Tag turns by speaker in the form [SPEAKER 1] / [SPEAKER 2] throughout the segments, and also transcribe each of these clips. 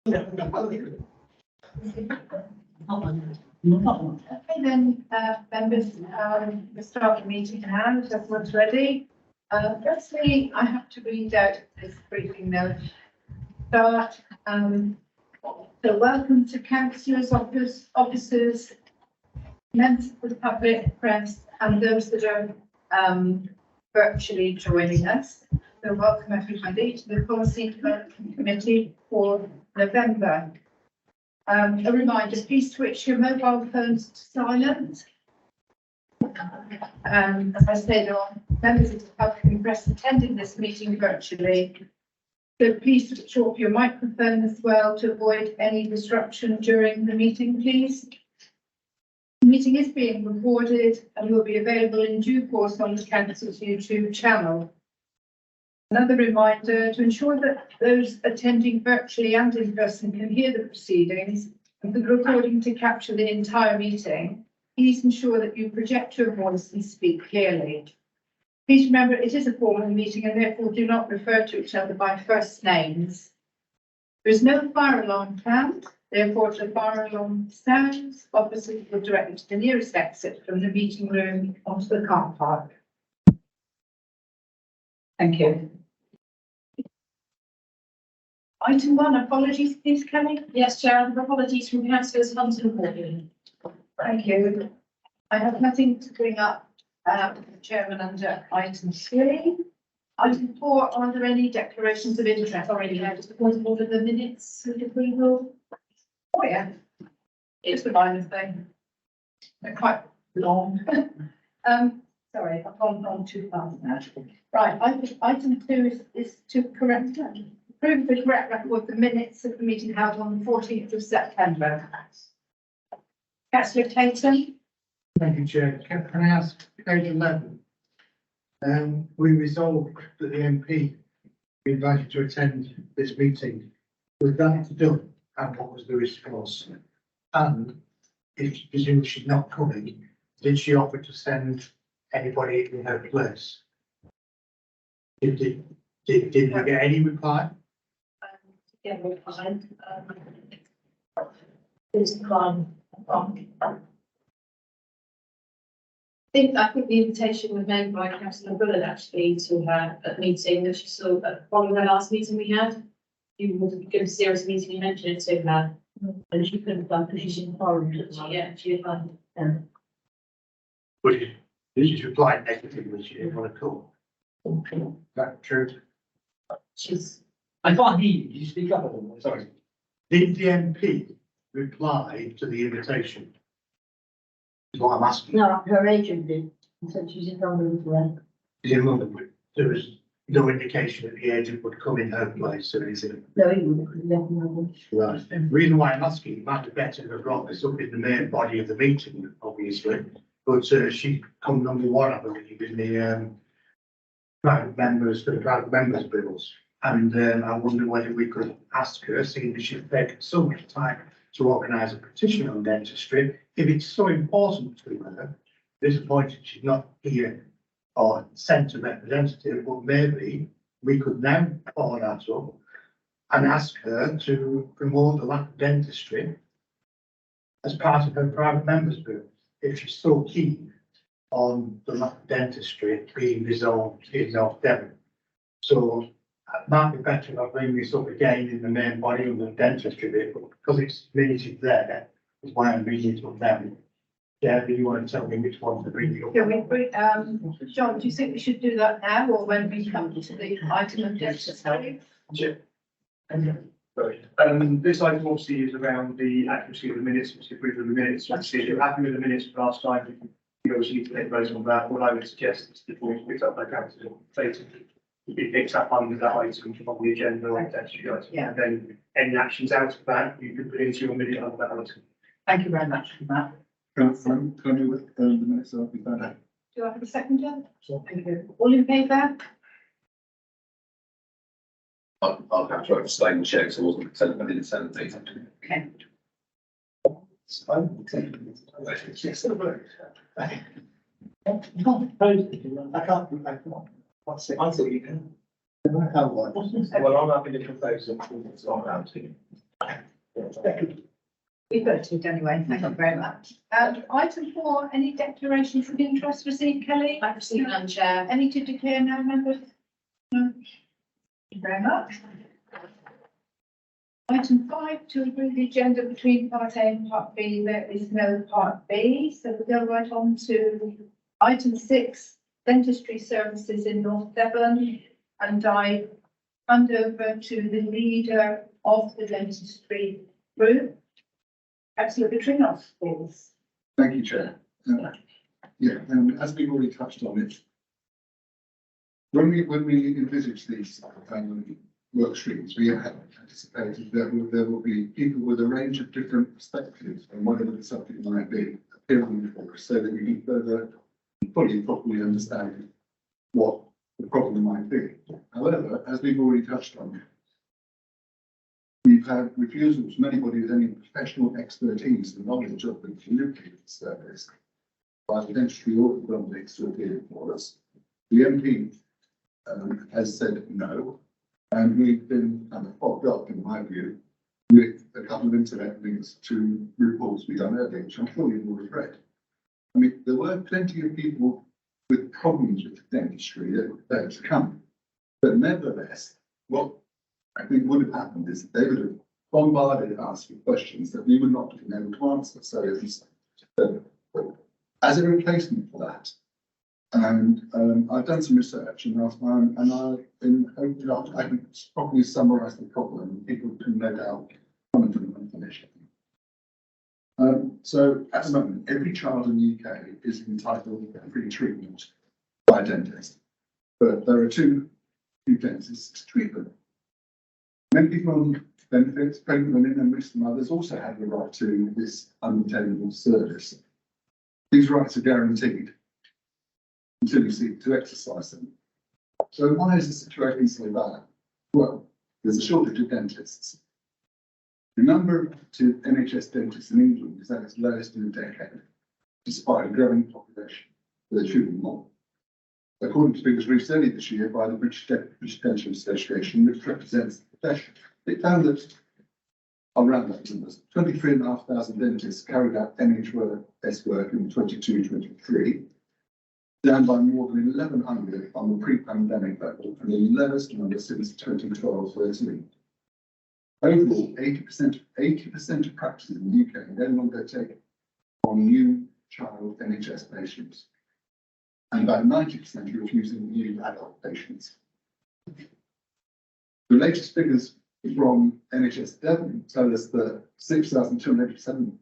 [SPEAKER 1] Okay then, members, we'll start the meeting now, if everyone's ready. Firstly, I have to read out this briefing note. Start, so welcome to councillors, officers, members of the public, press, and those that are virtually joining us. So welcome everybody to the Policy Development Committee for November. A reminder, please switch your mobile phones to silent. As I said, there are members of the public and press attending this meeting virtually. So please switch off your microphone as well to avoid any disruption during the meeting, please. The meeting is being recorded and will be available in due course on the council's YouTube channel. Another reminder, to ensure that those attending virtually and in person can hear the proceedings and for the recording to capture the entire meeting, please ensure that you project your voice and speak clearly. Please remember it is a formal meeting and therefore do not refer to each other by first names. There is no fire alarm planned, therefore if the fire alarm sounds, officers will direct you to the nearest exit from the meeting room onto the car park. Thank you. Item 1, apologies, please, Kelly.
[SPEAKER 2] Yes, Chair, apologies from councillors Hunt and Morgan.
[SPEAKER 1] Thank you. I have nothing to bring up, Chairman, under item 3. Item 4, are there any declarations of interest?
[SPEAKER 2] Already had just the point of order the minutes with approval.
[SPEAKER 1] Oh, yeah. It's the minor thing. They're quite long. Sorry, I've gone on too fast now. Right, item 2 is to correct approve the correct record of the minutes of the meeting held on the 14th of September. Councillor Clayton.
[SPEAKER 3] Thank you, Chair. Can I ask page 11? We resolved that the MP be invited to attend this meeting. Was that done? And what was the response? And if she presumes she's not coming, did she offer to send anybody in her place? Did we get any reply?
[SPEAKER 2] Yeah, we're fine. There's the line. I think the invitation was made by Councillor Bullen actually to her at meeting that she saw following the last meeting we had. You would have given a serious meeting, you mentioned it to her. And she couldn't have done because she's in foreign, yeah, she had done.
[SPEAKER 3] But she's replied negatively, she didn't want to call. Is that true?
[SPEAKER 4] I can't hear you. Can you speak up a little more? Sorry.
[SPEAKER 3] Did the MP reply to the invitation? Is what I'm asking.
[SPEAKER 5] No, her agent did. Said she's in London today.
[SPEAKER 3] Is in London, but there was no indication that the agent would come in her place, so is it?
[SPEAKER 5] No, he wouldn't, because he left in London.
[SPEAKER 3] Right. The reason why I'm asking, it might be better to have brought this up in the main body of the meeting, obviously. But she come number 1, I believe, in the private members bills. And I wonder whether we could ask her, seeing that she's taken so much time to organise a petition on dentistry, if it's so important to her, disappointed she's not here or sent a representative, but maybe we could now follow that up and ask her to promote the lap dentistry as part of her private members bill, if she's so keen on the lap dentistry being resolved in North Devon. So it might be better if I bring this up again in the main body of the dentistry bit, but because it's minutes there, is why I'm bringing it up now. Yeah, do you want to tell me which one to bring it up?
[SPEAKER 1] Can we bring, John, do you think we should do that now or when we come to the item of dentistry?
[SPEAKER 6] Sure. This item obviously is around the accuracy of the minutes, which is approval of the minutes. Obviously, if you're happy with the minutes from last time, you obviously need to take votes on that. What I would suggest is the point picked up by councillor Clayton, it picks up under that item on the agenda on dentistry item.
[SPEAKER 1] Yeah.
[SPEAKER 6] And then any actions out of that, you can put into your minute under that item.
[SPEAKER 1] Thank you very much for that.
[SPEAKER 7] Can I move it, the minutes that we found?
[SPEAKER 1] Do I have a seconder? Thank you. All in favour?
[SPEAKER 8] I'll have to abstain, Chair, because I wasn't sent, I didn't send the data.
[SPEAKER 1] Okay.
[SPEAKER 7] I can't. What's it? I thought you can.
[SPEAKER 6] Well, I'm happy to propose it. It's not allowed to.
[SPEAKER 1] We voted anyway, thank you very much. Item 4, any declarations of interest received, Kelly?
[SPEAKER 2] I've received none, Chair.
[SPEAKER 1] Any to declare now, members? No. Thank you very much. Item 5, to agree the agenda between Part A and Part B, there is no Part B, so we'll go right on to item 6, dentistry services in North Devon, and I hand over to the leader of the dentistry group, Councillor Trinos, please.
[SPEAKER 7] Thank you, Chair. Yeah, and as we've already touched on it, when we envisage these work streams, we have anticipated that there will be people with a range of different perspectives on whatever the subject might be appearing before us, so that we can further fully properly understand what the problem might be. However, as we've already touched on, we've had refusals from anybody with any professional expertise and knowledge of the delivery of the service by the dentistry orthodontics to appear for us. The MP has said no, and we've been kind of fogged up, in my view, with a couple of internet links to reports we've done earlier, which I'm sure you've already read. I mean, there were plenty of people with problems with dentistry that had come, but nevertheless, what I think would have happened is that they would have bombarded us with questions that we would not have been able to answer. So as a replacement for that, and I've done some research and I've been hoping that I can properly summarise the problem and people can no doubt comment on the information. So at the moment, every child in the UK is entitled to free treatment by a dentist, but there are two dentists to treat them. Many people on benefits, pregnant women and Muslim mothers also have the right to this unattainable service. These rights are guaranteed until you seek to exercise them. So why is the situation so bad? Well, there's a shortage of dentists. The number to NHS dentists in England is at its lowest in a decade, despite a growing population. There should be more. According to figures released earlier this year by the British Dental Association, which represents the profession, it found that, I'll round up numbers, 23,500 dentists carried out NHS work in 22-23, down by more than 1,100 on the pre-pandemic level, and the lowest number since 2012-13. Overall, 80% of practices in the UK no longer take on new child NHS patients, and about 90% are refusing new adult patients. The latest figures from NHS Devon tell us that 6,287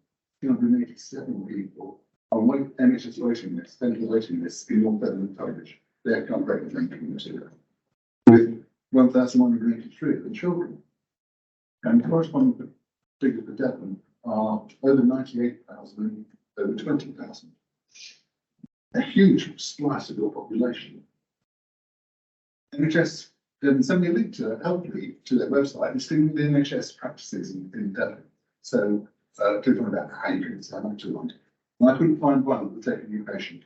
[SPEAKER 7] people on NHS waiting lists, dental waiting lists in North Devon and Tunbridge. They have come great drinking material, with 1,183 of the children. And corresponding figures for Devon are over 98,000 and over 20,000. A huge slice of your population. NHS sent me a link to helpfully to their website listing the NHS practices in Devon. So to find out how you can sign up to one. And I couldn't find one that would take a new patient.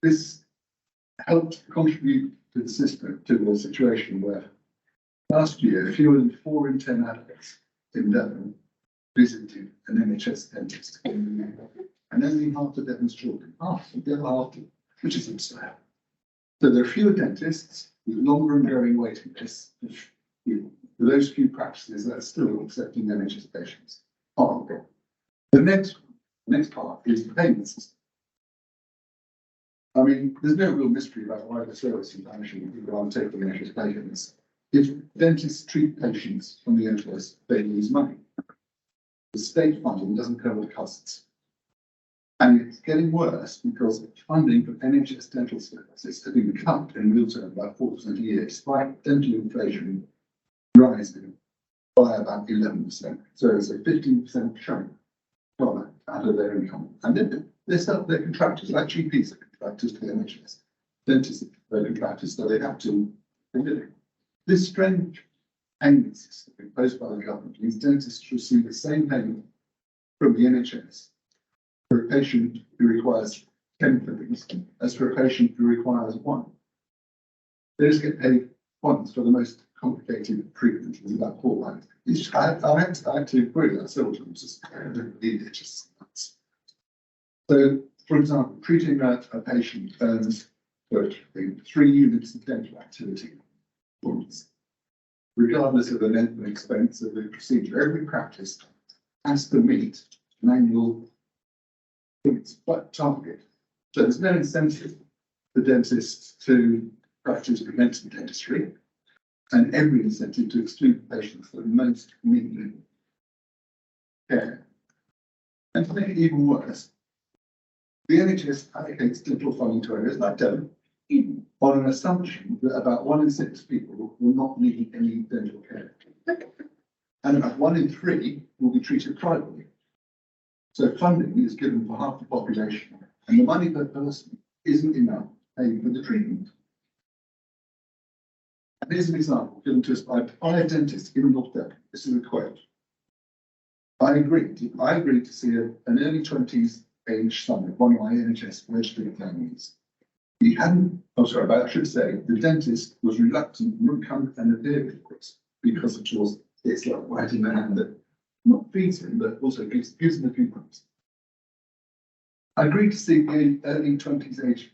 [SPEAKER 7] This helped contribute to the system, to the situation where last year fewer than 4 in 10 adults in Devon visited an NHS dentist. And only half of Devon's children, which is absurd. So there are fewer dentists with longer and growing waiting lists. For those few practices that are still accepting NHS patients. Horrible. The next part is the payment system. I mean, there's no real mystery about why the service is vanishing when people aren't taking NHS patients. If dentists treat patients from the NHS, they lose money. The state funding doesn't cover the costs. And it's getting worse because funding for NHS dental services has been cut in real terms by 4% a year, despite dental inflation rising by about 11%. So it's a 15% chunk out of their income. And then they're contractors, like GPs are contractors to the NHS. Dentists are contractors, so they have to be living. This strange payment system imposed by the government means dentists receive the same payment from the NHS for a patient who requires 10 fillings as for a patient who requires 1. They just get paid once for the most complicated treatment is about 4 lines. I had to agree that several times. I don't believe it, just nuts. So, for example, treating a patient earns 3 units of dental activity points, regardless of the length and expense of the procedure. Every practice has to meet an annual target. So there's no incentive for dentists to practice preventive dentistry, and every incentive to exclude patients that most need care. And to make it even worse, the NHS allocates dental funding to areas like Devon on an assumption that about 1 in 6 people will not need any dental care. And about 1 in 3 will be treated privately. So funding is given for half the population, and the money per person isn't enough to pay for the treatment. And here's an example given to us by a dentist in North Devon. This is a quote. I agreed to see an early 20s age son of one of my NHS registered families. He hadn't, but I should say, the dentist was reluctant and wouldn't come and appear before us because, of course, it's like right in the hand that not feeds him, but also gives him a few points. I agreed to see the early 20s age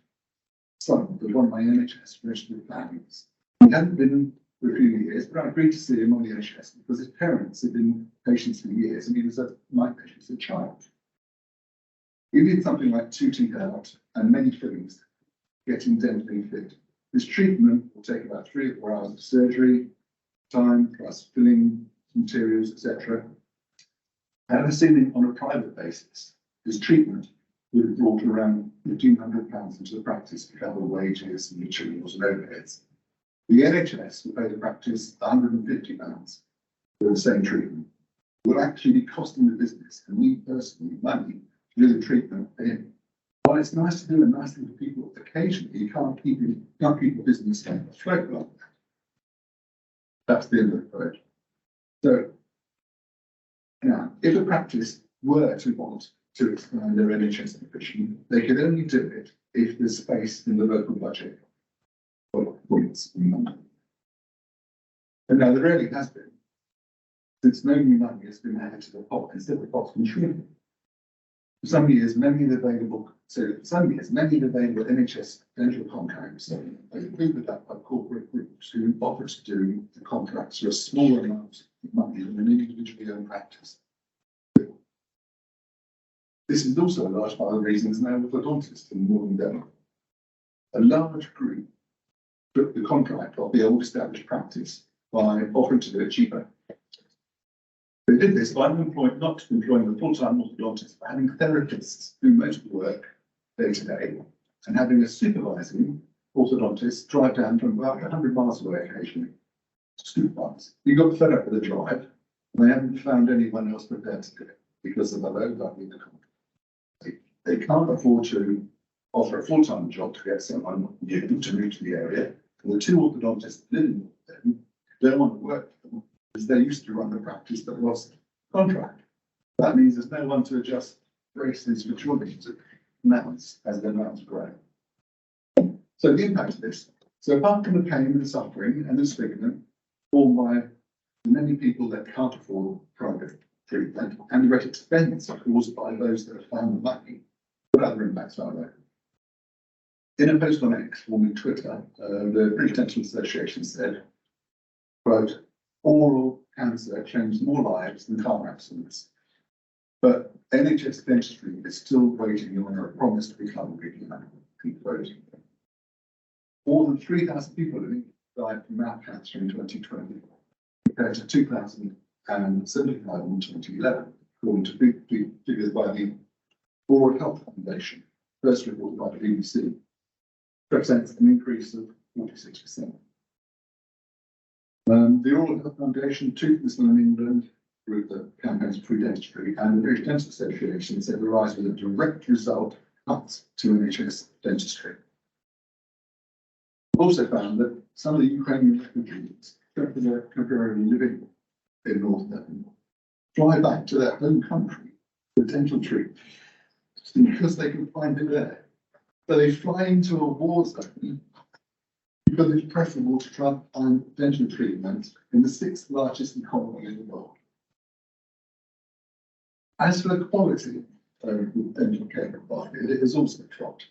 [SPEAKER 7] son of one of my NHS registered families. He hadn't been for a few years, but I agreed to see him on the NHS because his parents had been patients for years and he was my patient as a child. He did something like 2 teeth out and many fillings, getting dentally fit. This treatment will take about 3 or 4 hours of surgery, time plus filling materials, etc. Had I seen him on a private basis, his treatment would have brought around £1,500 into the practice to cover wages and materials and overheads. The NHS will pay the practice £150 for the same treatment. It will actually be costing the business and me personally money to do the treatment for him. While it's nice to do a nice thing for people, occasionally you can't keep the business afloat like that. That's the end of the quote. So now, if a practice were to want to expand their NHS ambition, they could only do it if there's space in the local budget. Points. And now there really has been, since no new money has been added to the pot, instead the pot's been shrinking. For some years, many of the available NHS dental contracts are included that by corporate groups who offer to do the contracts for a smaller amount of money than an individually owned practice. This is also a large part of the reasons now with orthodontists in Northern Devon. A large group took the contract of the old established practice by offering to do it cheaper. They did this by not employing the full-time orthodontist, but having therapists do most of the work day to day, and having a supervising orthodontist drive down from about 100 miles away occasionally. Supervise. He got fed up with the drive, and they haven't found anyone else prepared to do it because of the low value of the contract. They can't afford to offer a full-time job to get someone new to move to the area, and the 2 orthodontists living with them don't want to work for them because they used to run the practice that lost contract. That means there's no one to adjust braces for children as their mouths grow. So the impact of this. So apart from the pain and the suffering and the stigma borne by many people that can't afford private treatment and the great expense caused by those that have found the money, what other impacts are there? In a post on X, formerly Twitter, the British Dental Association said, quote, oral cancer changed more lives than car accidents. But NHS dentistry is still waiting on a promise to become regular. More than 3,000 people in England died from mouth cancer in 2020, compared to 2,075 in 2011, according to figures by the Oral Health Foundation, first reported by the BBC. Represents an increase of 46%. The Oral Health Foundation, Toothless in England, group that campaigns free dentistry, and the British Dental Association said the rise was a direct result of cuts to NHS dentistry. Also found that some of the Ukrainian refugees, temporarily living in North Devon, fly back to their home country for dental treatment because they can find it there. So they fly into a war zone because it's preferable to try and find dental treatment in the 6th largest economy in the world. As for the quality of dental care provided, it has also dropped.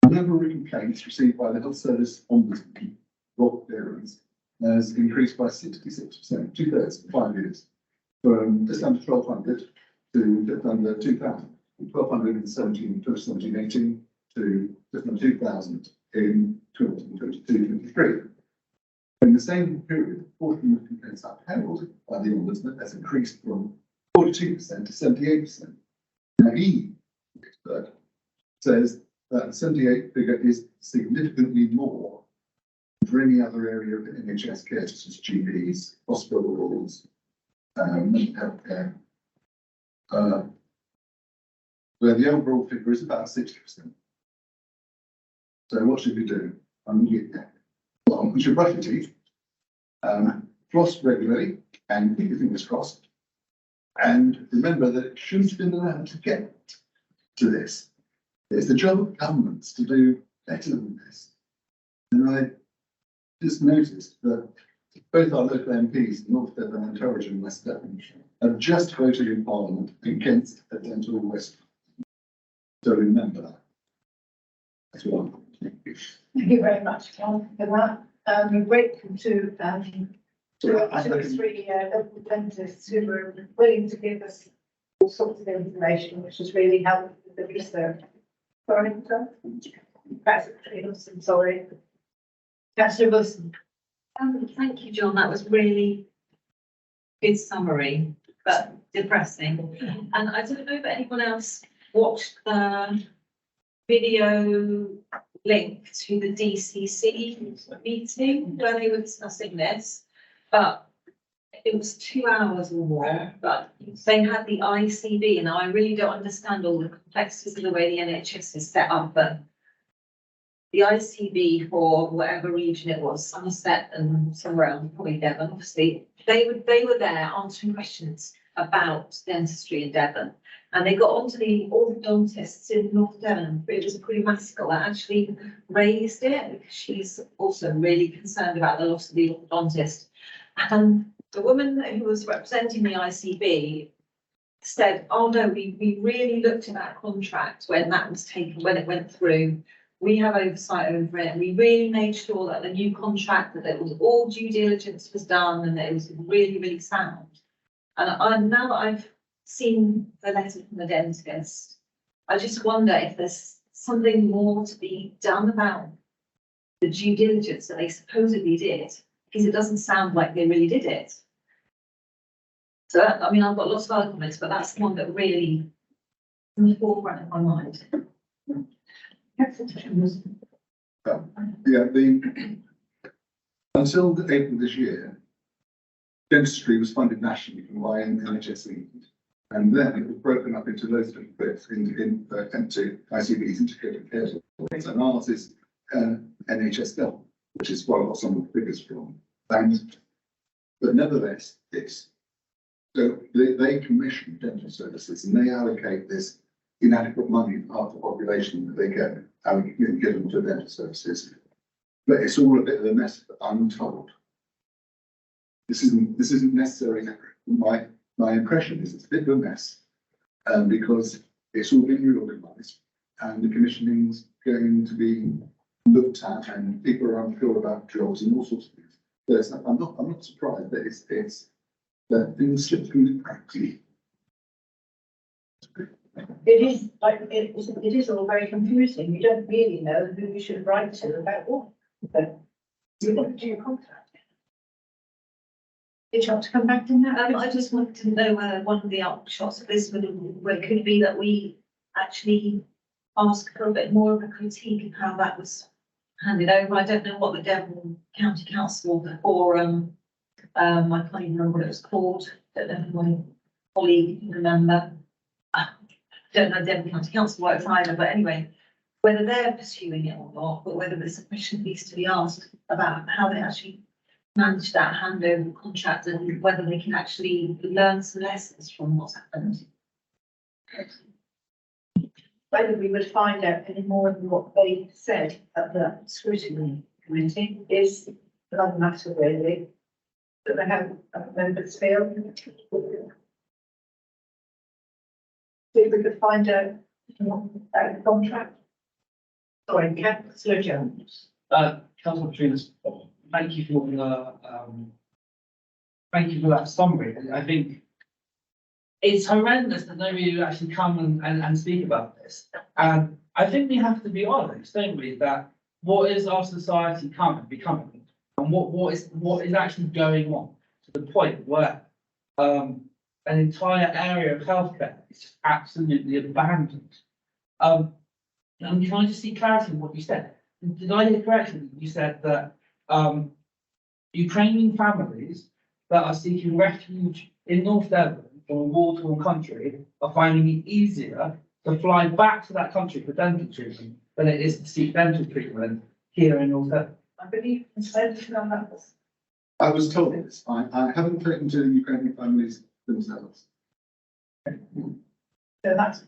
[SPEAKER 7] The number of complaints received by the Health Service Ombudsman, Rob Clearance, has increased by 66%, 2/3 in 5 years, from just under 1,200 to just under 2,000, 1,217 2017-18 to just under 2,000 in 2022-23. In the same period, the proportion of complaints upheld by the Ombudsman has increased from 42% to 78%. Now, he, the expert, says that the 78 figure is significantly more for any other area of NHS care, such as GPs, hospitals, mental health care, where the overall figure is about 60%. So what should we do? Well, we should brush your teeth, floss regularly, and keep your fingers crossed. And remember that it shouldn't have been allowed to get to this. It's the job of governments to do better than this. And I just noticed that both our local MPs, North Devon and Torridge and West Devon, have just voted in Parliament against a dental West. So remember that as well.
[SPEAKER 1] Thank you very much, John, for that. We're grateful to the three local dentists who were willing to give us all sorts of information, which has really helped with the research. Sorry, John? I'm sorry. Councillor Wilson.
[SPEAKER 9] Thank you, John. That was really good summary, but depressing. And I don't know if anyone else watched the video link to the DCC meeting where they were discussing this, but it was 2 hours or more, but they had the ICB, and I really don't understand all the complexities of the way the NHS is set up, but the ICB for whatever region it was, Somerset and somewhere else, probably Devon, obviously, they were there answering questions about dentistry in Devon. And they got onto the orthodontists in North Devon. It was a pretty massacre that actually raised it because she's also really concerned about the loss of the orthodontist. And the woman who was representing the ICB said, oh no, we really looked at that contract when that was taken, when it went through. We have oversight over it. And we really made sure that the new contract, that it was all due diligence was done and that it was really, really sound. And now that I've seen the letter from the dentist, I just wonder if there's something more to be done about the due diligence that they supposedly did, because it doesn't sound like they really did it. So, I mean, I've got lots of other comments, but that's the one that really in the forefront of my mind.
[SPEAKER 7] Until April this year, dentistry was funded nationally by NHS England, and then it was broken up into loads of different bits into ICBs, integrated care supports, and ours is NHS Health, which is where I got some of the figures from. But nevertheless, so they commission dental services and they allocate this inadequate money for half the population that they get given to dental services. But it's all a bit of a mess, but I'm told. This isn't necessarily my impression is it's a bit of a mess, because it's all been reorganised and the commissioning's going to be looked at and people are unsure about jobs and all sorts of things. So I'm not surprised that it's that things slip through the cracks.
[SPEAKER 1] It is all very confusing. You don't really know who you should write to about what. But you want to do your contract. Did you want to come back to that?
[SPEAKER 9] I just wanted to know whether one of the upshots of this could be that we actually ask for a bit more of a critique of how that was handed over. I don't know what the Devon County Council or I can't even remember what it was called. Don't know if my colleague can remember. Don't know Devon County Council works either, but anyway, whether they're pursuing it or not, but whether there's a question needs to be asked about how they actually manage that handover contract and whether they can actually learn some lessons from what's happened.
[SPEAKER 1] Whether we would find out any more than what they said at the scrutiny committee is another matter really. That they have members feel. See if we could find a contract. Sorry, councillor Jones.
[SPEAKER 4] Councillor Petrunas, thank you for thank you for that summary. I think it's horrendous that nobody would actually come and speak about this. And I think we have to be honest, don't we, that what is our society becoming, and what is actually going on to the point where an entire area of healthcare is just absolutely abandoned. And can I just see clarity in what you said? Did I hear correctly? You said that Ukrainian families that are seeking refuge in North Devon from a war-torn country are finding it easier to fly back to that country for dental treatment than it is to seek dental treatment here in North Devon.
[SPEAKER 1] I believe consensus on that was.
[SPEAKER 7] I was told this. I haven't taken to Ukrainian families themselves.
[SPEAKER 1] So that's.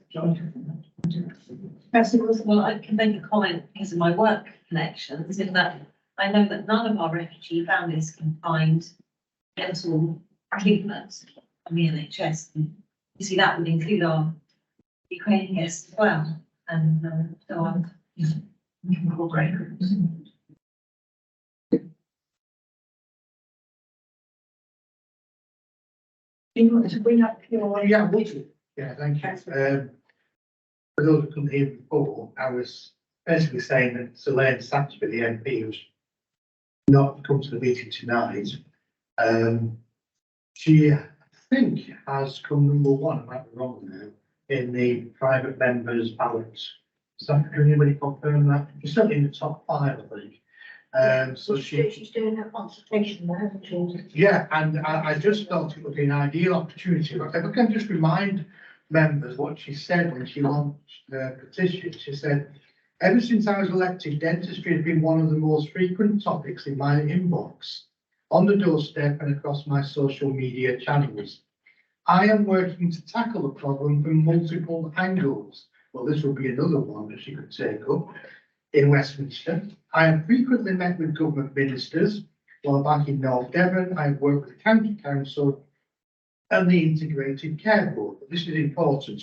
[SPEAKER 9] Well, I can make a comment because of my work connections in that I know that none of our refugee families can find dental treatment on the NHS. And you see, that would include our Ukrainian guests as well. And so I'm, great.
[SPEAKER 1] Do you want to bring up your?
[SPEAKER 3] Yeah, would you? Yeah, thank you. For those who couldn't hear before, I was basically saying that Elaine Saxby, the MP, who's not come to the meeting tonight. She, I think, has come number one, I might be wrong now, in the private members' ballots. So can anybody confirm that? She's certainly in the top 5, I think. So
[SPEAKER 5] She's doing her consultation there, hasn't she?
[SPEAKER 3] yeah, and I just thought it would be an ideal opportunity. If I can just remind members what she said when she launched the petition. She said, ever since I was elected, dentistry has been one of the most frequent topics in my inbox, on the doorstep and across my social media channels. I am working to tackle the problem from multiple angles. Well, this will be another one that she could take up in Westminster. I have frequently met with government ministers. While back in North Devon, I have worked with the County Council and the Integrated Care Board. This is important.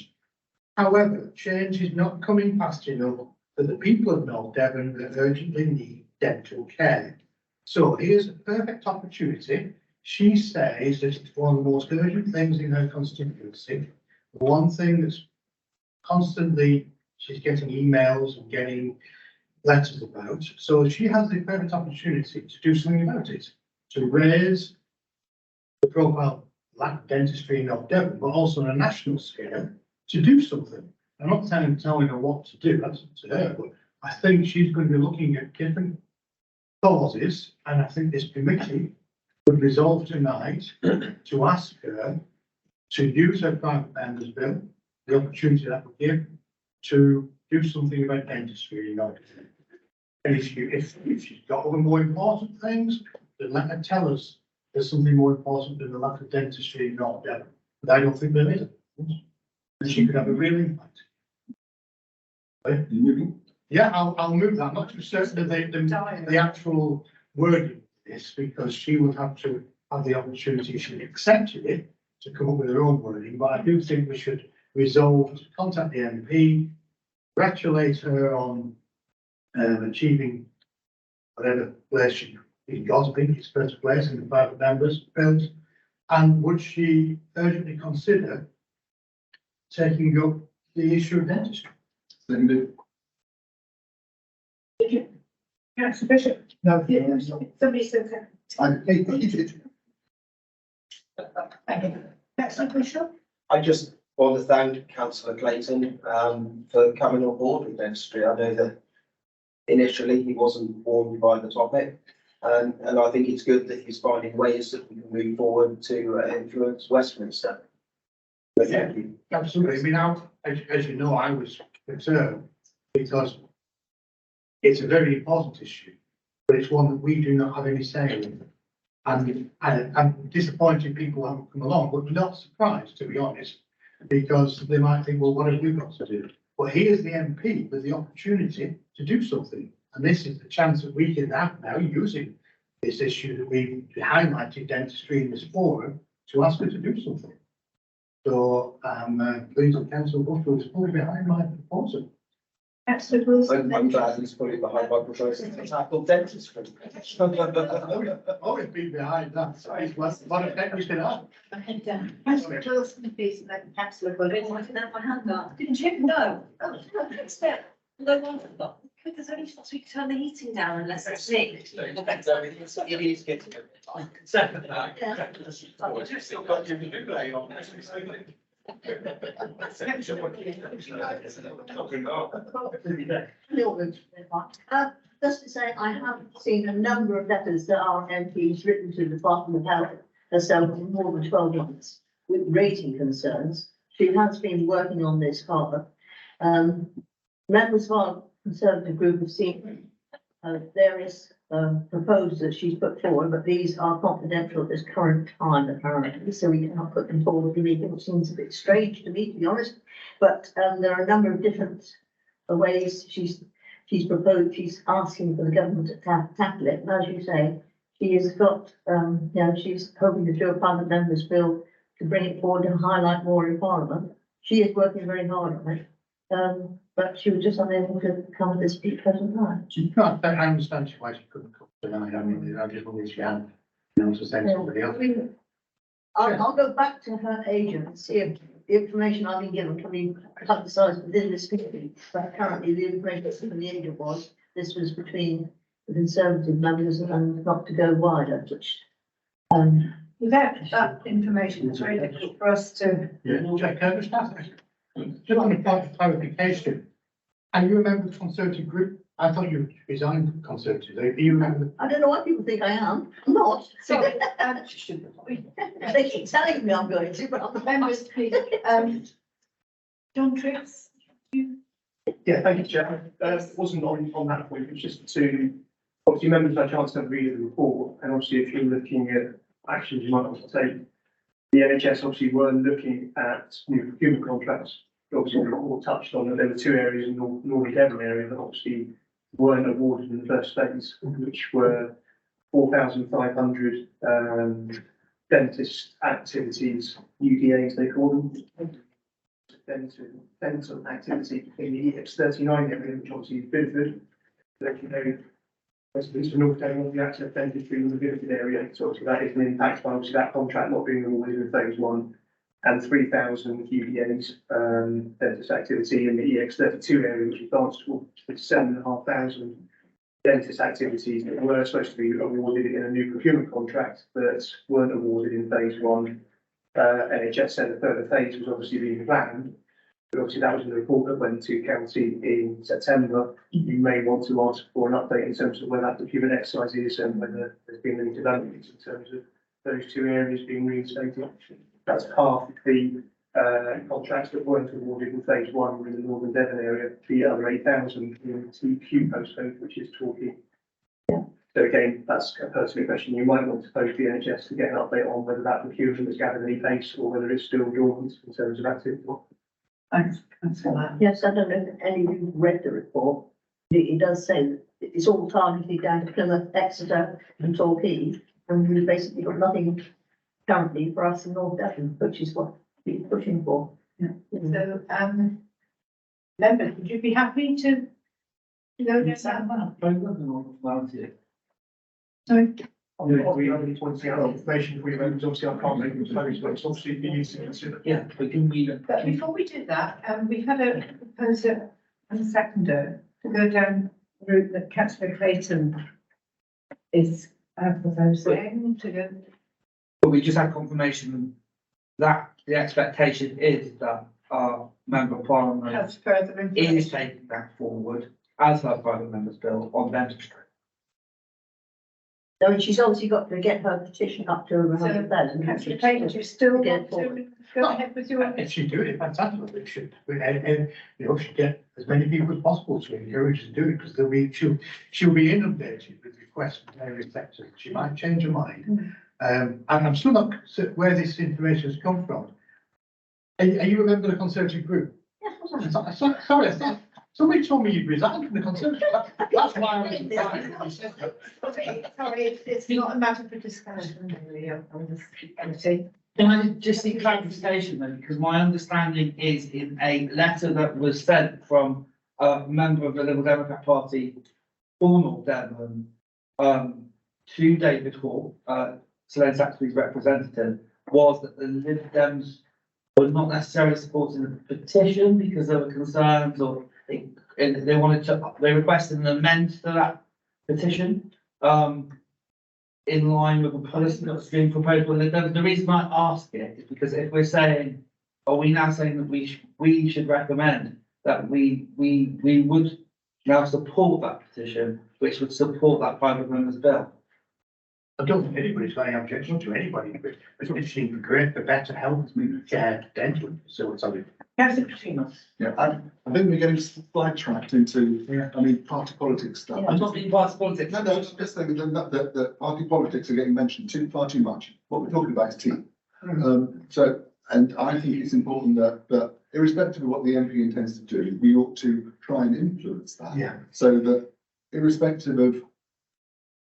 [SPEAKER 3] However, change is not coming fast enough for the people of North Devon that urgently need dental care. So here's a perfect opportunity. She says that it's one of the most urgent things in her constituency. The one thing that's constantly, she's getting emails and getting letters about. So she has the perfect opportunity to do something about it, to raise the profile lack of dentistry in North Devon, but also on a national scale to do something. I'm not telling her what to do, that's up to her, but I think she's going to be looking at different causes, and I think this committee would resolve tonight to ask her to use her private members bill, the opportunity that would give to do something about dentistry in North Devon. And if she's got other more important things, then let her tell us there's something more important than the lack of dentistry in North Devon. But I don't think there is. And she could have a real impact. Yeah, I'll move that. I'm not too certain of the actual wording of this, because she would have to have the opportunity, if she accepted it, to come up with her own wording. But I do think we should resolve to contact the MP, congratulate her on achieving whatever place she got. I think it's first place in the private members bills. And would she urgently consider taking up the issue of dentistry?
[SPEAKER 1] Councillor Bishop.
[SPEAKER 3] No.
[SPEAKER 1] Somebody said that. Thank you. Councillor Bishop.
[SPEAKER 10] I just want to thank Councillor Clayton for coming on board with dentistry. I know that initially he wasn't warmed by the topic, and I think it's good that he's finding ways that we can move forward to influence Westminster. But thank you.
[SPEAKER 3] Absolutely. I mean, as you know, I was concerned because it's a very important issue, but it's one that we do not have any say in. And I'm disappointed people haven't come along, but not surprised, to be honest, because they might think, well, what have we got to do? Well, here's the MP with the opportunity to do something. And this is the chance that we can have now using this issue that we highlighted dentistry in this forum to ask her to do something. So, please, Councillor Butler is fully behind my proposal.
[SPEAKER 1] Councillor Wilson.
[SPEAKER 10] I'm glad he's fully behind my proposal to tackle dentistry.
[SPEAKER 3] Always been behind that, so it's what effect we can have.
[SPEAKER 1] Councillor Wilson, please, and then Councillor Bullock.
[SPEAKER 9] I didn't have my hand up. Didn't you? No. Oh, no wonder. Because only supposed to turn the heating down unless it's me.
[SPEAKER 10] It is getting a bit
[SPEAKER 4] Second that.
[SPEAKER 8] Still got your delay on.
[SPEAKER 5] Just to say, I have seen a number of letters that our MPs written to the Department of Health herself for more than 12 months with raising concerns. She has been working on this hard. Members of our Conservative group have seen various proposals that she's put forward, but these are confidential at this current time apparently, so we cannot put them forward to me, which seems a bit strange to me, to be honest. But there are a number of different ways she's proposed, she's asking for the government to tackle it. And as you say, she has got, she's hoping to do a Parliament Members' Bill to bring it forward and highlight more in Parliament. She is working very hard on it. But she was just unable to come at this present time.
[SPEAKER 3] She can't, I understand why she couldn't come tonight. I mean, I just wondered if she had, to send somebody else.
[SPEAKER 5] I'll go back to her agent and see if the information I've been given can be publicised within this committee. But currently, the information that's from the agent was this was between the Conservative members and not to go wider, which.
[SPEAKER 1] Without that information, it's very difficult for us to.
[SPEAKER 3] Yeah, Jack, can I just ask, just on a point of clarification, are you a member of the Conservative group? I thought you resigned from Conservative. Are you a member?
[SPEAKER 5] I don't know why people think I am. I'm not.
[SPEAKER 1] Sorry,
[SPEAKER 5] They keep telling me I'm going to, but I'm the
[SPEAKER 1] members, please. John Triggs.
[SPEAKER 6] Yeah, thank you, Chair. Wasn't on that point, it was just to, obviously, members have a chance to have a read of the report, and obviously, if you're looking at actions you might want to take, the NHS obviously were looking at new procurement contracts. Obviously, the report touched on that there were two areas in the Northern Devon area that obviously weren't awarded in the first phase, which were 4,500 dentist activities, UDAs they call them. Dental activity in the EX39 area, which obviously is Bidford. Residents of North Devon, the access dentistry in the Bidford area, so obviously that is an impact by obviously that contract not being awarded in phase one, and 3,000 UDAs dentist activity in the EX32 area, which advanced to 7,500 dentist activities that were supposed to be awarded in a new procurement contract that weren't awarded in phase one. NHS said a further phase was obviously being planned, but obviously that was in the report that went to county in September. You may want to ask for an update in terms of where that procurement exercise is and whether there's been any developments in terms of those two areas being reinstated. That's half of the contracts that weren't awarded in phase one were in the Northern Devon area, the other 8,000 in TQ postcode, which is Torquay. So again, that's a personal question. You might want to pose the NHS to get an update on whether that procurement has gathered any pace or whether it's still dormant in terms of activity.
[SPEAKER 1] Thanks for that.
[SPEAKER 5] Yes, I don't know if any of you read the report. It does say that it's all targeted down to Plymouth, Exeter and Torquay, and we've basically got nothing currently for us in North Devon, which is what we're pushing for.
[SPEAKER 1] Yeah. So, members, would you be happy to go against that? Sorry.
[SPEAKER 6] We only pointing out information for you, members, obviously I can't make it close, but it's obviously for you to consider.
[SPEAKER 4] Yeah, we can read it.
[SPEAKER 1] But before we do that, we've had a proposer and a seconder to go down the route that Councillor Clayton is proposing to go.
[SPEAKER 4] But we just had confirmation that the expectation is that our member of parliament
[SPEAKER 1] Has further
[SPEAKER 4] is
[SPEAKER 1] information.
[SPEAKER 4] taking that forward as her private member's bill on dentistry.
[SPEAKER 5] So she's obviously got to get her petition up to over
[SPEAKER 1] So,
[SPEAKER 5] 100,000.
[SPEAKER 1] Councillor Clayton, do you still
[SPEAKER 5] Get
[SPEAKER 1] want
[SPEAKER 5] forward.
[SPEAKER 1] to go ahead with your?
[SPEAKER 3] If she do it, fantastic. We should, and, should get as many people as possible to encourage her to do it, because she'll be inundated with requests from various sectors. She might change her mind. And I'm still not certain where this information has come from. Are you a member of the Conservative group?
[SPEAKER 5] Yes, of course I am.
[SPEAKER 3] Sorry, I thought Somebody told me you'd resigned from the Conservative. That's why I was surprised when you said that.
[SPEAKER 1] Sorry, it's not a matter for discussion really on this committee.
[SPEAKER 4] Can I just seek clarification then, because my understanding is in a letter that was sent from a member of the Liberal Democrat Party for North Devon, to David Hall, Sloane Saxby's representative, was that the Lib Dems were not necessarily supporting the petition because there were concerns or they wanted to, they requested an amend to that petition, in line with the policy that's being proposed by the Lib Dems. The reason I ask it is because if we're saying, are we now saying that we should recommend that we would now support that petition, which would support that private member's bill?
[SPEAKER 3] I don't think anybody's got any objection to anybody, but petitioning for great, for better health, dental facilities.
[SPEAKER 1] Councillor Katrina.
[SPEAKER 7] Yeah, I think we're getting sidetracked into, I mean, party politics stuff.
[SPEAKER 4] I'm not being part of politics.
[SPEAKER 7] No, I'm just saying that party politics are getting mentioned far too much. What we're talking about is tea. And I think it's important that irrespective of what the MP intends to do, we ought to try and influence that.
[SPEAKER 3] Yeah.
[SPEAKER 7] So that irrespective of